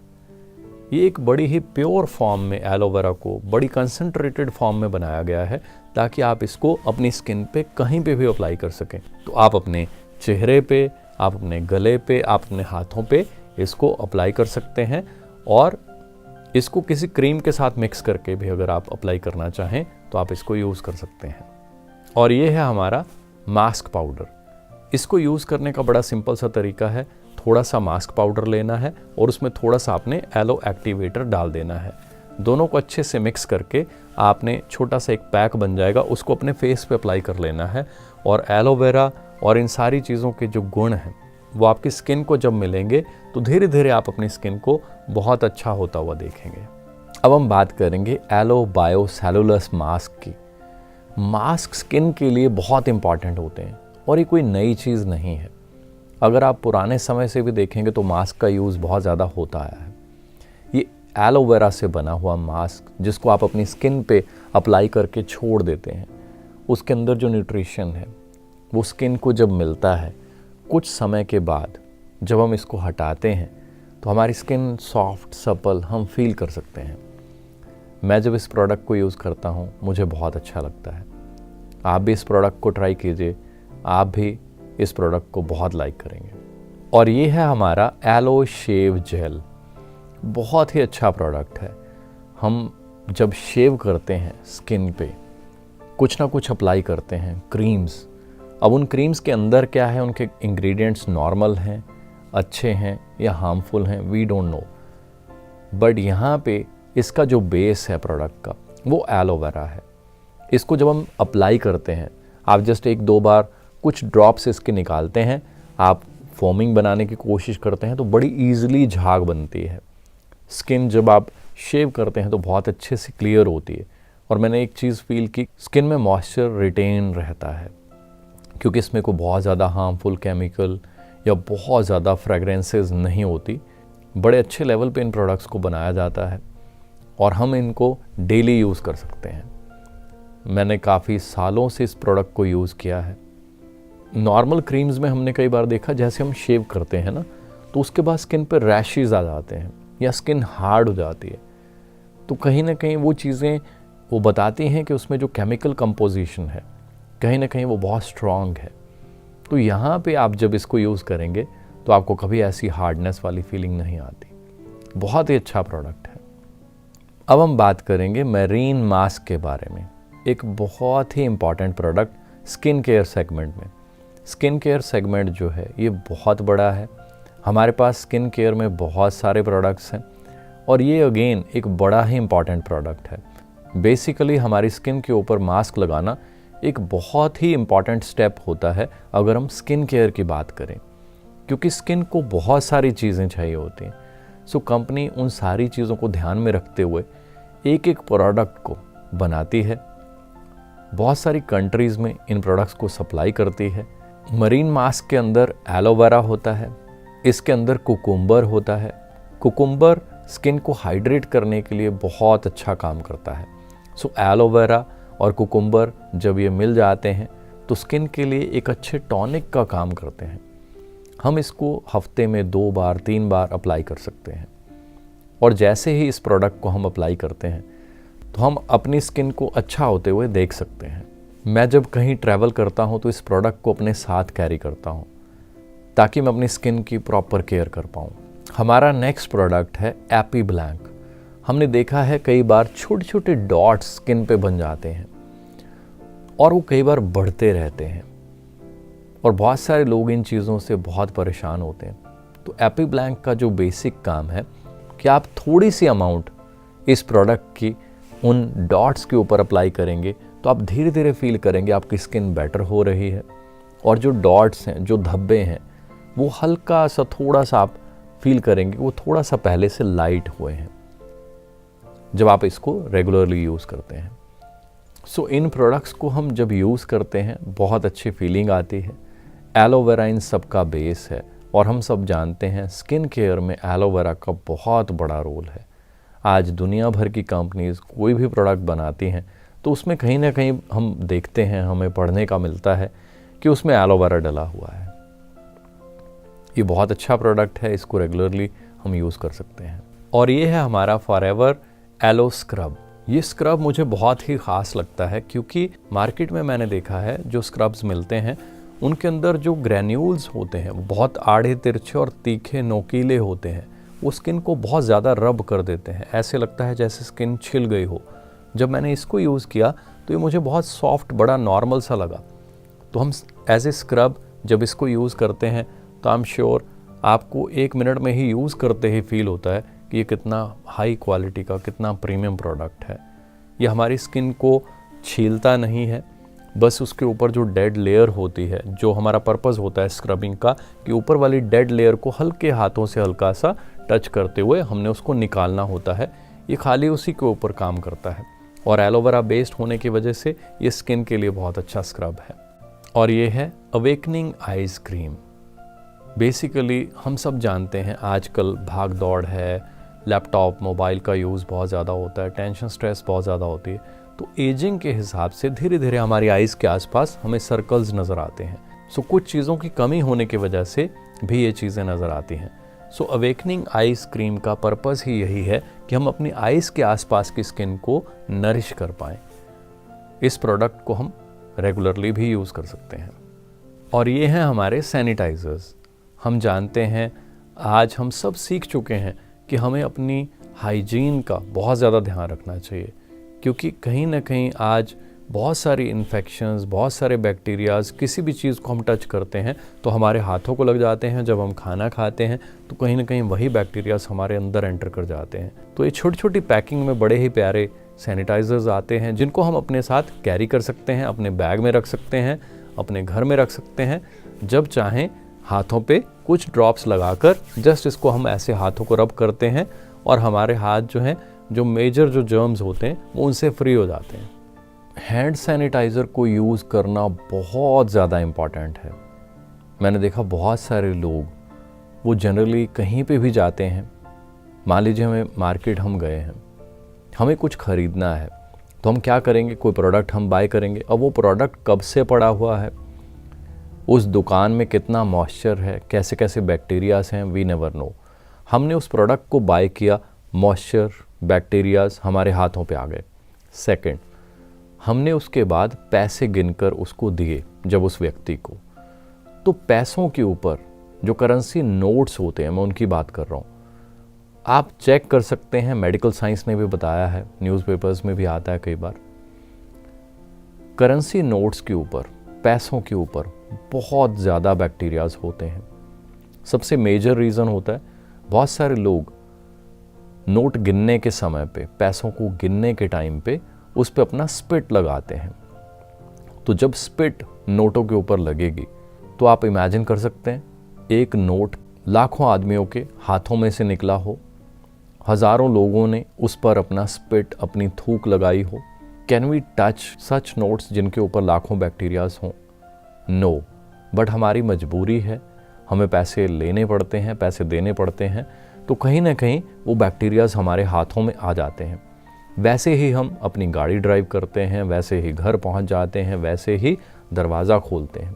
ये एक बड़ी ही प्योर फॉर्म में एलोवेरा को बड़ी कंसंट्रेटेड फॉर्म में बनाया गया है ताकि आप इसको अपनी स्किन पे कहीं पे भी अप्लाई कर सकें। तो आप अपने चेहरे पे, आप अपने गले पे, आप अपने हाथों पे इसको अप्लाई कर सकते हैं और इसको किसी क्रीम के साथ मिक्स करके भी अगर आप अप्लाई करना चाहें तो आप इसको यूज़ कर सकते हैं। और ये है हमारा मास्क पाउडर। इसको यूज़ करने का बड़ा सिंपल सा तरीका है। थोड़ा सा मास्क पाउडर लेना है और उसमें थोड़ा सा आपने एलो एक्टिवेटर डाल देना है। दोनों को अच्छे से मिक्स करके आपने छोटा सा एक पैक बन जाएगा, उसको अपने फेस पे अप्लाई कर लेना है। और एलोवेरा और इन सारी चीज़ों के जो गुण हैं वो आपकी स्किन को जब मिलेंगे तो धीरे धीरे आप अपनी स्किन को बहुत अच्छा होता हुआ देखेंगे। अब हम बात करेंगे एलो बायो सेलुलस मास्क की। मास्क स्किन के लिए बहुत इंपॉर्टेंट होते हैं और ये कोई नई चीज़ नहीं है। अगर आप पुराने समय से भी देखेंगे तो मास्क का यूज़ बहुत ज़्यादा होता आया है। ये एलोवेरा से बना हुआ मास्क जिसको आप अपनी स्किन पे अप्लाई करके छोड़ देते हैं, उसके अंदर जो न्यूट्रिशन है वो स्किन को जब मिलता है कुछ समय के बाद जब हम इसको हटाते हैं तो हमारी स्किन सॉफ्ट सपल हम फील कर सकते हैं। मैं जब इस प्रोडक्ट को यूज़ करता हूँ मुझे बहुत अच्छा लगता है। आप भी इस प्रोडक्ट को ट्राई कीजिए, आप भी इस प्रोडक्ट को बहुत लाइक करेंगे। और ये है हमारा एलो शेव जेल। बहुत ही अच्छा प्रोडक्ट है। हम जब शेव करते हैं स्किन पे कुछ ना कुछ अप्लाई करते हैं क्रीम्स। अब उन क्रीम्स के अंदर क्या है, उनके इंग्रेडिएंट्स नॉर्मल हैं, अच्छे हैं या हार्मफुल हैं, वी डोंट नो। बट यहाँ पे इसका जो बेस है प्रोडक्ट का वो एलोवेरा है। इसको जब हम अप्लाई करते हैं, आप जस्ट 1-2 बार कुछ ड्रॉप्स इसके निकालते हैं, आप फोमिंग बनाने की कोशिश करते हैं तो बड़ी ईजिली झाग बनती है। स्किन जब आप शेव करते हैं तो बहुत अच्छे से क्लियर होती है। और मैंने एक चीज़ फील की, स्किन में मॉइस्चर रिटेन रहता है क्योंकि इसमें कोई बहुत ज़्यादा हार्मफुल केमिकल या बहुत ज़्यादा फ्रेगरेंसेस नहीं होती। बड़े अच्छे लेवल पे इन प्रोडक्ट्स को बनाया जाता है और हम इनको डेली यूज़ कर सकते हैं। मैंने काफ़ी सालों से इस प्रोडक्ट को यूज़ किया है। नॉर्मल क्रीम्स में हमने कई बार देखा जैसे हम शेव करते हैं ना तो उसके बाद स्किन पर रैशेस आ जाते हैं या स्किन हार्ड हो जाती है। तो कहीं ना कहीं वो चीज़ें वो बताती हैं कि उसमें जो केमिकल कंपोजिशन है कहीं ना कहीं वो बहुत स्ट्रॉन्ग है। तो यहाँ पे आप जब इसको यूज़ करेंगे तो आपको कभी ऐसी हार्डनेस वाली फीलिंग नहीं आती। बहुत ही अच्छा प्रोडक्ट है। अब हम बात करेंगे मैरीन मास्क के बारे में। एक बहुत ही important product skin care segment में। स्किन केयर सेगमेंट जो है ये बहुत बड़ा है। हमारे पास स्किन केयर में बहुत सारे प्रोडक्ट्स हैं और ये अगेन एक बड़ा ही इम्पॉर्टेंट प्रोडक्ट है। बेसिकली हमारी स्किन के ऊपर मास्क लगाना एक बहुत ही इम्पॉर्टेंट स्टेप होता है अगर हम स्किन केयर की बात करें, क्योंकि स्किन को बहुत सारी चीज़ें चाहिए होती हैं। सो कंपनी उन सारी चीज़ों को ध्यान में रखते हुए एक एक प्रोडक्ट को बनाती है, बहुत सारी कंट्रीज़ में इन प्रोडक्ट्स को सप्लाई करती है। मरीन मास्क के अंदर एलोवेरा होता है, इसके अंदर कुकुम्बर होता है। कुकुम्बर स्किन को हाइड्रेट करने के लिए बहुत अच्छा काम करता है। सो एलोवेरा और कुकुम्बर जब ये मिल जाते हैं तो स्किन के लिए एक अच्छे टॉनिक का काम करते हैं। हम इसको हफ्ते में 2 बार 3 बार अप्लाई कर सकते हैं, और जैसे ही इस प्रोडक्ट को हम अप्लाई करते हैं तो हम अपनी स्किन को अच्छा होते हुए देख सकते हैं। मैं जब कहीं ट्रैवल करता हूँ तो इस प्रोडक्ट को अपने साथ कैरी करता हूँ ताकि मैं अपनी स्किन की प्रॉपर केयर कर पाऊँ। हमारा नेक्स्ट प्रोडक्ट है एपी ब्लैंक। हमने देखा है कई बार छोटे छोटे डॉट्स स्किन पे बन जाते हैं और वो कई बार बढ़ते रहते हैं, और बहुत सारे लोग इन चीज़ों से बहुत परेशान होते हैं। तो एपी ब्लैंक का जो बेसिक काम है कि आप थोड़ी सी अमाउंट इस प्रोडक्ट की उन डॉट्स के ऊपर अप्लाई करेंगे तो आप धीरे धीरे फील करेंगे आपकी स्किन बेटर हो रही है, और जो डॉट्स हैं, जो धब्बे हैं, वो हल्का सा थोड़ा सा आप फील करेंगे वो थोड़ा सा पहले से लाइट हुए हैं जब आप इसको रेगुलरली यूज़ करते हैं। सो इन प्रोडक्ट्स को हम जब यूज़ करते हैं बहुत अच्छी फीलिंग आती है। एलोवेरा इन सब का बेस है, और हम सब जानते हैं स्किन केयर में एलोवेरा का बहुत बड़ा रोल है। आज दुनिया भर की कंपनीज कोई भी प्रोडक्ट बनाती हैं तो उसमें कहीं ना कहीं हम देखते हैं, हमें पढ़ने का मिलता है कि उसमें एलोवेरा डला हुआ है। ये बहुत अच्छा प्रोडक्ट है, इसको रेगुलरली हम यूज़ कर सकते हैं। और ये है हमारा फॉरएवर एलो स्क्रब। ये स्क्रब मुझे बहुत ही ख़ास लगता है क्योंकि मार्केट में मैंने देखा है जो स्क्रब्स मिलते हैं उनके अंदर जो ग्रैन्यूल्स होते हैं वो बहुत आड़े तिरछे और तीखे नोकीले होते हैं। वो स्किन को बहुत ज़्यादा रब कर देते हैं, ऐसे लगता है जैसे स्किन छिल गई हो। जब मैंने इसको यूज़ किया तो ये मुझे बहुत सॉफ्ट, बड़ा नॉर्मल सा लगा। तो हम एज ए स्क्रब जब इसको यूज़ करते हैं तो आई एम श्योर आपको 1 मिनट में ही यूज़ करते ही फील होता है कि ये कितना हाई क्वालिटी का, कितना प्रीमियम प्रोडक्ट है। ये हमारी स्किन को छीलता नहीं है, बस उसके ऊपर जो डेड लेयर होती है, जो हमारा पर्पज़ होता है स्क्रबिंग का, कि ऊपर वाली डेड लेयर को हल्के हाथों से हल्का सा टच करते हुए हमने उसको निकालना होता है। ये खाली उसी के ऊपर काम करता है, और एलोवेरा बेस्ड होने की वजह से ये स्किन के लिए बहुत अच्छा स्क्रब है। और ये है अवेकनिंग आइज क्रीम। बेसिकली हम सब जानते हैं आजकल भाग दौड़ है, लैपटॉप मोबाइल का यूज़ बहुत ज़्यादा होता है, टेंशन स्ट्रेस बहुत ज़्यादा होती है, तो एजिंग के हिसाब से धीरे धीरे हमारी आइज़ के आसपास हमें सर्कल्स नज़र आते हैं। सो कुछ चीज़ों की कमी होने की वजह से भी ये चीज़ें नज़र आती हैं। सो अवेकनिंग आइज क्रीम का पर्पज़ ही यही है कि हम अपनी आइज़ के आसपास की स्किन को नरिश कर पाएँ। इस प्रोडक्ट को हम रेगुलरली भी यूज़ कर सकते हैं। और ये हैं हमारे सैनिटाइज़र्स। हम जानते हैं, आज हम सब सीख चुके हैं कि हमें अपनी हाइजीन का बहुत ज़्यादा ध्यान रखना चाहिए, क्योंकि कहीं ना कहीं आज बहुत सारी इन्फेक्शंस, बहुत सारे बैक्टीरियाज़, किसी भी चीज़ को हम टच करते हैं तो हमारे हाथों को लग जाते हैं। जब हम खाना खाते हैं तो कहीं ना कहीं वही बैक्टीरियाज़ हमारे अंदर एंटर कर जाते हैं। तो ये छोटी छोटी पैकिंग में बड़े ही प्यारे सैनिटाइज़र्स आते हैं जिनको हम अपने साथ कैरी कर सकते हैं, अपने बैग में रख सकते हैं, अपने घर में रख सकते हैं। जब चाहें हाथों पे कुछ ड्रॉप्स लगाकर जस्ट इसको हम ऐसे हाथों को रब करते हैं और हमारे हाथ जो हैं, जो मेजर जो जर्म्स होते हैं वो उनसे फ्री हो जाते हैं। हैंड सैनिटाइज़र को यूज़ करना बहुत ज़्यादा इम्पॉर्टेंट है। मैंने देखा बहुत सारे लोग, वो जनरली कहीं पे भी जाते हैं, मान लीजिए हमें मार्केट हम गए हैं, हमें कुछ ख़रीदना है, तो हम क्या करेंगे, कोई प्रोडक्ट हम बाय करेंगे। अब वो प्रोडक्ट कब से पड़ा हुआ है, उस दुकान में कितना मॉइस्चर है, कैसे कैसे बैक्टीरियाज़ हैं, वी नेवर नो। हमने उस प्रोडक्ट को बाय किया, मॉइस्चर, बैक्टीरियाज़ हमारे हाथों पे आ गए। सेकंड, हमने उसके बाद पैसे गिनकर उसको दिए जब उस व्यक्ति को, तो पैसों के ऊपर जो करेंसी नोट्स होते हैं, मैं उनकी बात कर रहा हूँ, आप चेक कर सकते हैं। मेडिकल साइंस ने भी बताया है, न्यूज़पेपर्स में भी आता है कई बार, करेंसी नोट्स के ऊपर, पैसों के ऊपर बहुत ज़्यादा बैक्टीरियाज होते हैं। सबसे मेजर रीज़न होता है, बहुत सारे लोग नोट गिनने के समय पे, पैसों को गिनने के टाइम पे उस पे अपना स्पिट लगाते हैं। तो जब स्पिट नोटों के ऊपर लगेगी तो आप इमेजिन कर सकते हैं एक नोट लाखों आदमियों के हाथों में से निकला हो, हज़ारों लोगों ने उस पर अपना स्पिट, अपनी थूक लगाई हो? Can we touch such notes जिनके ऊपर लाखों बैक्टीरियाज हों? नो, बट हमारी मजबूरी है, हमें पैसे लेने पड़ते हैं, पैसे देने पड़ते हैं, तो कहीं ना कहीं वो बैक्टीरियाज हमारे हाथों में आ जाते हैं। वैसे ही हम अपनी गाड़ी ड्राइव करते हैं, वैसे ही घर पहुंच जाते हैं, वैसे ही दरवाज़ा खोलते हैं,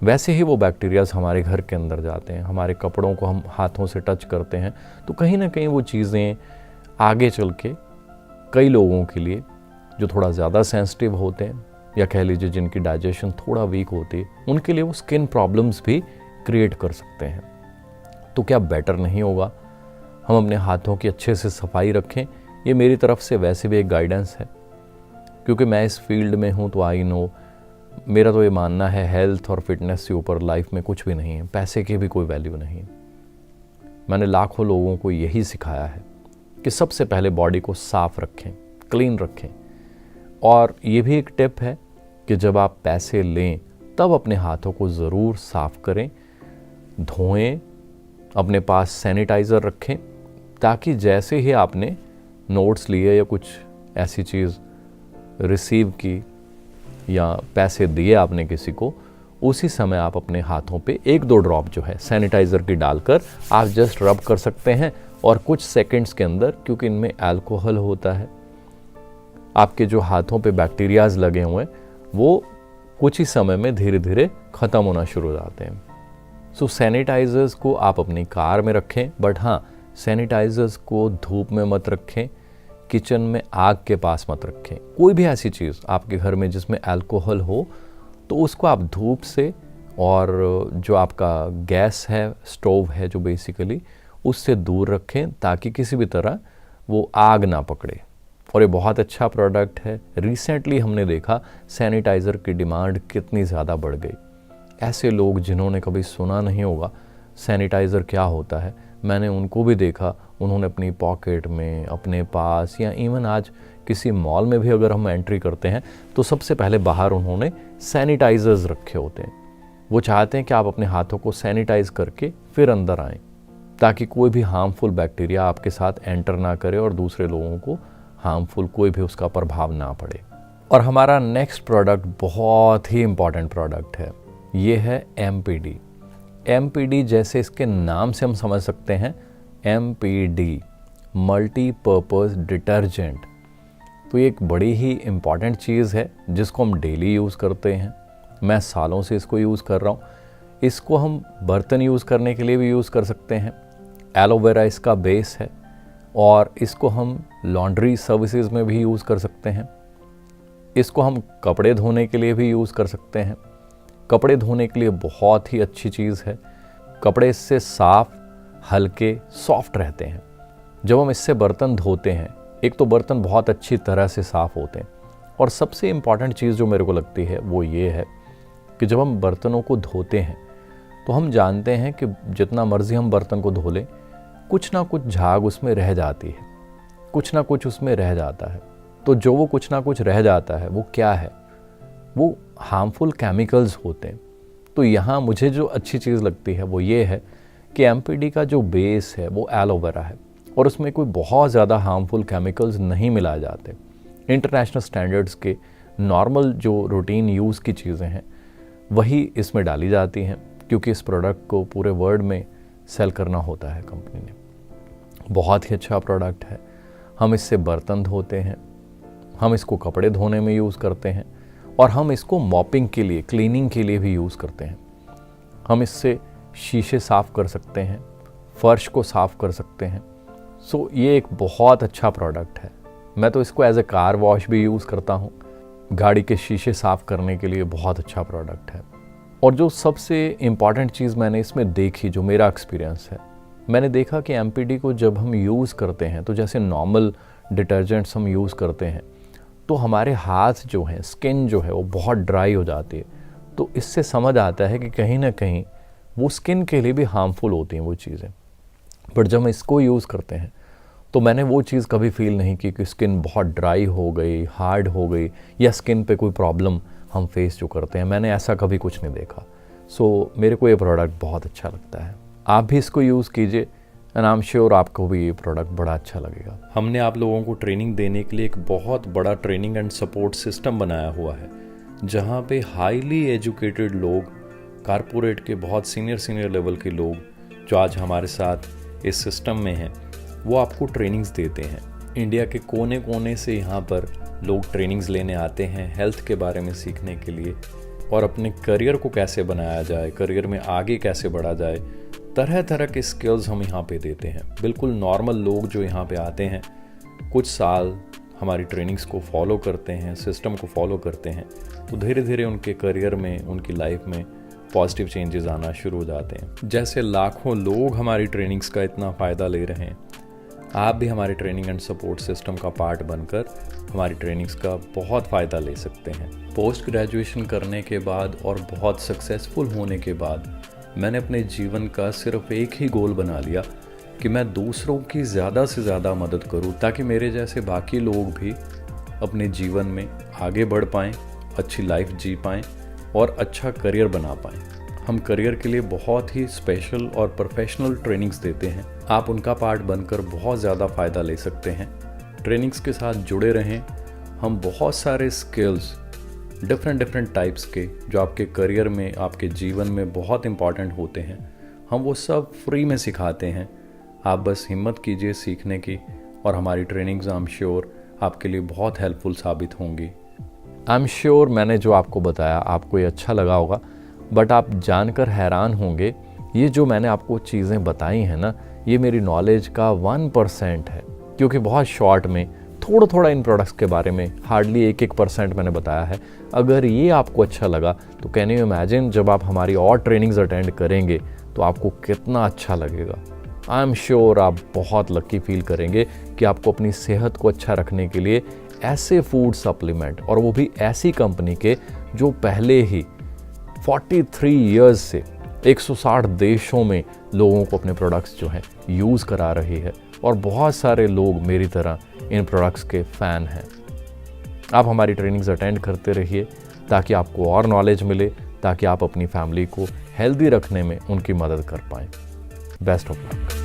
वैसे ही वो बैक्टीरियाज हमारे घर के अंदर जाते हैं। हमारे कपड़ों को हम हाथों से टच करते हैं, तो कहीं ना कहीं वो चीज़ें आगे चल के कई लोगों के लिए जो थोड़ा ज़्यादा सेंसिटिव होते हैं, या कह लीजिए जिनकी डाइजेशन थोड़ा वीक होती है, उनके लिए वो स्किन प्रॉब्लम्स भी क्रिएट कर सकते हैं। तो क्या बेटर नहीं होगा हम अपने हाथों की अच्छे से सफाई रखें? ये मेरी तरफ से वैसे भी एक गाइडेंस है, क्योंकि मैं इस फील्ड में हूँ, तो आई नो, मेरा तो ये मानना है हेल्थ और फिटनेस से ऊपर लाइफ में कुछ भी नहीं है, पैसे की भी कोई वैल्यू नहीं है। मैंने लाखों लोगों को यही सिखाया है कि सबसे पहले बॉडी को साफ रखें, क्लीन रखें। और ये भी एक टिप है कि जब आप पैसे लें तब अपने हाथों को ज़रूर साफ करें, धोएं, अपने पास सैनिटाइज़र रखें, ताकि जैसे ही आपने नोट्स लिए या कुछ ऐसी चीज़ रिसीव की या पैसे दिए आपने किसी को, उसी समय आप अपने हाथों पे 1-2 ड्रॉप जो है सैनिटाइज़र की डालकर आप जस्ट रब कर सकते हैं। और कुछ सेकंड्स के अंदर, क्योंकि इनमें अल्कोहल होता है, आपके जो हाथों पे बैक्टीरियाज लगे हुए हैं वो कुछ ही समय में धीरे धीरे ख़त्म होना शुरू हो जाते हैं। सो सैनिटाइज़र्स को आप अपनी कार में रखें, बट हाँ, सैनिटाइज़र्स को धूप में मत रखें, किचन में आग के पास मत रखें। कोई भी ऐसी चीज़ आपके घर में जिसमें अल्कोहल हो, तो उसको आप धूप से, और जो आपका गैस है, स्टोव है जो बेसिकली, उससे दूर रखें, ताकि किसी भी तरह वो आग ना पकड़े। और ये बहुत अच्छा प्रोडक्ट है। रिसेंटली हमने देखा सैनिटाइज़र की डिमांड कितनी ज़्यादा बढ़ गई। ऐसे लोग जिन्होंने कभी सुना नहीं होगा सैनिटाइज़र क्या होता है, मैंने उनको भी देखा, उन्होंने अपनी पॉकेट में, अपने पास, या इवन आज किसी मॉल में भी अगर हम एंट्री करते हैं तो सबसे पहले बाहर उन्होंने सैनिटाइज़र्स रखे होते हैं। वो चाहते हैं कि आप अपने हाथों को सैनिटाइज़ करके फिर अंदर आएँ, ताकि कोई भी हार्मफुल बैक्टीरिया आपके साथ एंटर ना करे और दूसरे लोगों को हार्मफुल कोई भी उसका प्रभाव ना पड़े। और हमारा नेक्स्ट प्रोडक्ट बहुत ही इम्पॉर्टेंट प्रोडक्ट है, ये है MPD। MPD जैसे इसके नाम से हम समझ सकते हैं, MPD मल्टीपर्पज़ डिटर्जेंट। तो ये एक बड़ी ही इम्पॉर्टेंट चीज़ है जिसको हम डेली यूज़ करते हैं। मैं सालों से इसको यूज़ कर रहा हूँ। इसको हम बर्तन यूज़ करने के लिए भी यूज़ कर सकते हैं। एलोवेरा इसका बेस है, और इसको हम लॉन्ड्री सर्विसेज में भी यूज़ कर सकते हैं। इसको हम कपड़े धोने के लिए भी यूज़ कर सकते हैं। कपड़े धोने के लिए बहुत ही अच्छी चीज़ है। कपड़े इससे साफ, हल्के, सॉफ्ट रहते हैं। जब हम इससे बर्तन धोते हैं, एक तो बर्तन बहुत अच्छी तरह से साफ़ होते हैं, और सबसे इम्पॉर्टेंट चीज़ जो मेरे को लगती है वो ये है कि जब हम बर्तनों को धोते हैं तो हम जानते हैं कि जितना मर्जी हम बर्तन को धो लें, कुछ ना कुछ झाग उसमें रह जाती है, कुछ ना कुछ उसमें रह जाता है। तो जो वो कुछ ना कुछ रह जाता है वो क्या है? वो हार्मफुल केमिकल्स होते हैं। तो यहाँ मुझे जो अच्छी चीज़ लगती है वो ये है कि MPD का जो बेस है वो एलोवेरा है, और उसमें कोई बहुत ज़्यादा हार्मफुल केमिकल्स नहीं मिलाए जाते। इंटरनेशनल स्टैंडर्ड्स के नॉर्मल जो रूटीन यूज़ की चीज़ें हैं वही इसमें डाली जाती हैं, क्योंकि इस प्रोडक्ट को पूरे वर्ल्ड में सेल करना होता है कंपनी ने। बहुत ही अच्छा प्रोडक्ट है। हम इससे बर्तन धोते हैं, हम इसको कपड़े धोने में यूज़ करते हैं, और हम इसको मॉपिंग के लिए, क्लीनिंग के लिए भी यूज़ करते हैं। हम इससे शीशे साफ़ कर सकते हैं, फर्श को साफ़ कर सकते हैं। सो ये एक बहुत अच्छा प्रोडक्ट है। मैं तो इसको एज ए कार वॉश भी यूज़ करता हूँ। गाड़ी के शीशे साफ़ करने के लिए बहुत अच्छा प्रोडक्ट है। और जो सबसे इम्पॉर्टेंट चीज़ मैंने इसमें देखी, जो मेरा एक्सपीरियंस है, मैंने देखा कि MPD को जब हम यूज़ करते हैं, तो जैसे नॉर्मल डिटर्जेंट्स हम यूज़ करते हैं तो हमारे हाथ जो हैं, स्किन जो है वो बहुत ड्राई हो जाती है। तो इससे समझ आता है कि कहीं ना कहीं वो स्किन के लिए भी हार्मफुल होती हैं वो चीज़ें। बट जब हम इसको यूज़ करते हैं तो मैंने वो चीज़ कभी फील नहीं की कि स्किन बहुत ड्राई हो गई, हार्ड हो गई, या स्किन पे कोई प्रॉब्लम हम फेस जो करते हैं, मैंने ऐसा कभी कुछ नहीं देखा। सो मेरे को ये प्रोडक्ट बहुत अच्छा लगता है। आप भी इसको यूज़ कीजिए एंड आई एम श्योर आपको भी ये प्रोडक्ट बड़ा अच्छा लगेगा। हमने आप लोगों को ट्रेनिंग देने के लिए एक बहुत बड़ा ट्रेनिंग एंड सपोर्ट सिस्टम बनाया हुआ है, जहाँ पे हाईली एजुकेटेड लोग, कारपोरेट के बहुत सीनियर लेवल के लोग जो आज हमारे साथ इस सिस्टम में हैं, वो आपको ट्रेनिंग्स देते हैं। इंडिया के कोने कोने से यहाँ पर लोग ट्रेनिंग्स लेने आते हैं हेल्थ के बारे में सीखने के लिए, और अपने करियर को कैसे बनाया जाए, करियर में आगे कैसे बढ़ा जाए, तरह तरह के स्किल्स हम यहाँ पे देते हैं। बिल्कुल नॉर्मल लोग जो यहाँ पे आते हैं, कुछ साल हमारी ट्रेनिंग्स को फॉलो करते हैं, सिस्टम को फॉलो करते हैं, तो धीरे धीरे उनके करियर में, उनकी लाइफ में पॉजिटिव चेंजेस आना शुरू हो जाते हैं। जैसे लाखों लोग हमारी ट्रेनिंग्स का इतना फ़ायदा ले रहे हैं, आप भी हमारे ट्रेनिंग एंड सपोर्ट सिस्टम का पार्ट बनकर हमारी ट्रेनिंग्स का बहुत फ़ायदा ले सकते हैं। पोस्ट ग्रेजुएशन करने के बाद और बहुत सक्सेसफुल होने के बाद मैंने अपने जीवन का सिर्फ एक ही गोल बना लिया कि मैं दूसरों की ज़्यादा से ज़्यादा मदद करूं, ताकि मेरे जैसे बाकी लोग भी अपने जीवन में आगे बढ़ पाएँ, अच्छी लाइफ जी पाएँ और अच्छा करियर बना पाएँ। हम करियर के लिए बहुत ही स्पेशल और प्रोफेशनल ट्रेनिंग्स देते हैं। आप उनका पार्ट बनकर बहुत ज़्यादा फ़ायदा ले सकते हैं। ट्रेनिंग्स के साथ जुड़े रहें। हम बहुत सारे स्किल्स डिफरेंट टाइप्स के जो आपके करियर में, आपके जीवन में बहुत इंपॉर्टेंट होते हैं, हम वो सब फ्री में सिखाते हैं। आप बस हिम्मत कीजिए सीखने की, और हमारी ट्रेनिंग्स आई एम श्योर आपके लिए बहुत हेल्पफुल साबित होंगी। आई एम श्योर मैंने जो आपको बताया आपको ये अच्छा लगा होगा, बट आप जानकर हैरान होंगे, ये जो मैंने आपको चीज़ें बताई हैं ना, ये मेरी नॉलेज का 1% है, क्योंकि बहुत शॉर्ट में थोड़ा इन प्रोडक्ट्स के बारे में हार्डली 1% मैंने बताया है। अगर ये आपको अच्छा लगा तो कैन यू इमेजिन जब आप हमारी और ट्रेनिंग्स अटेंड करेंगे तो आपको कितना अच्छा लगेगा। आई एम श्योर आप बहुत लकी फील करेंगे कि आपको अपनी सेहत को अच्छा रखने के लिए ऐसे फूड सप्लीमेंट, और वो भी ऐसी कंपनी के जो पहले ही 43 ईयर्स से 160 देशों में लोगों को अपने प्रोडक्ट्स जो हैं यूज़ करा रही है, और बहुत सारे लोग मेरी तरह इन प्रोडक्ट्स के फ़ैन हैं। आप हमारी ट्रेनिंग्स अटेंड करते रहिए ताकि आपको और नॉलेज मिले, ताकि आप अपनी फैमिली को हेल्दी रखने में उनकी मदद कर पाएँ। Best of luck.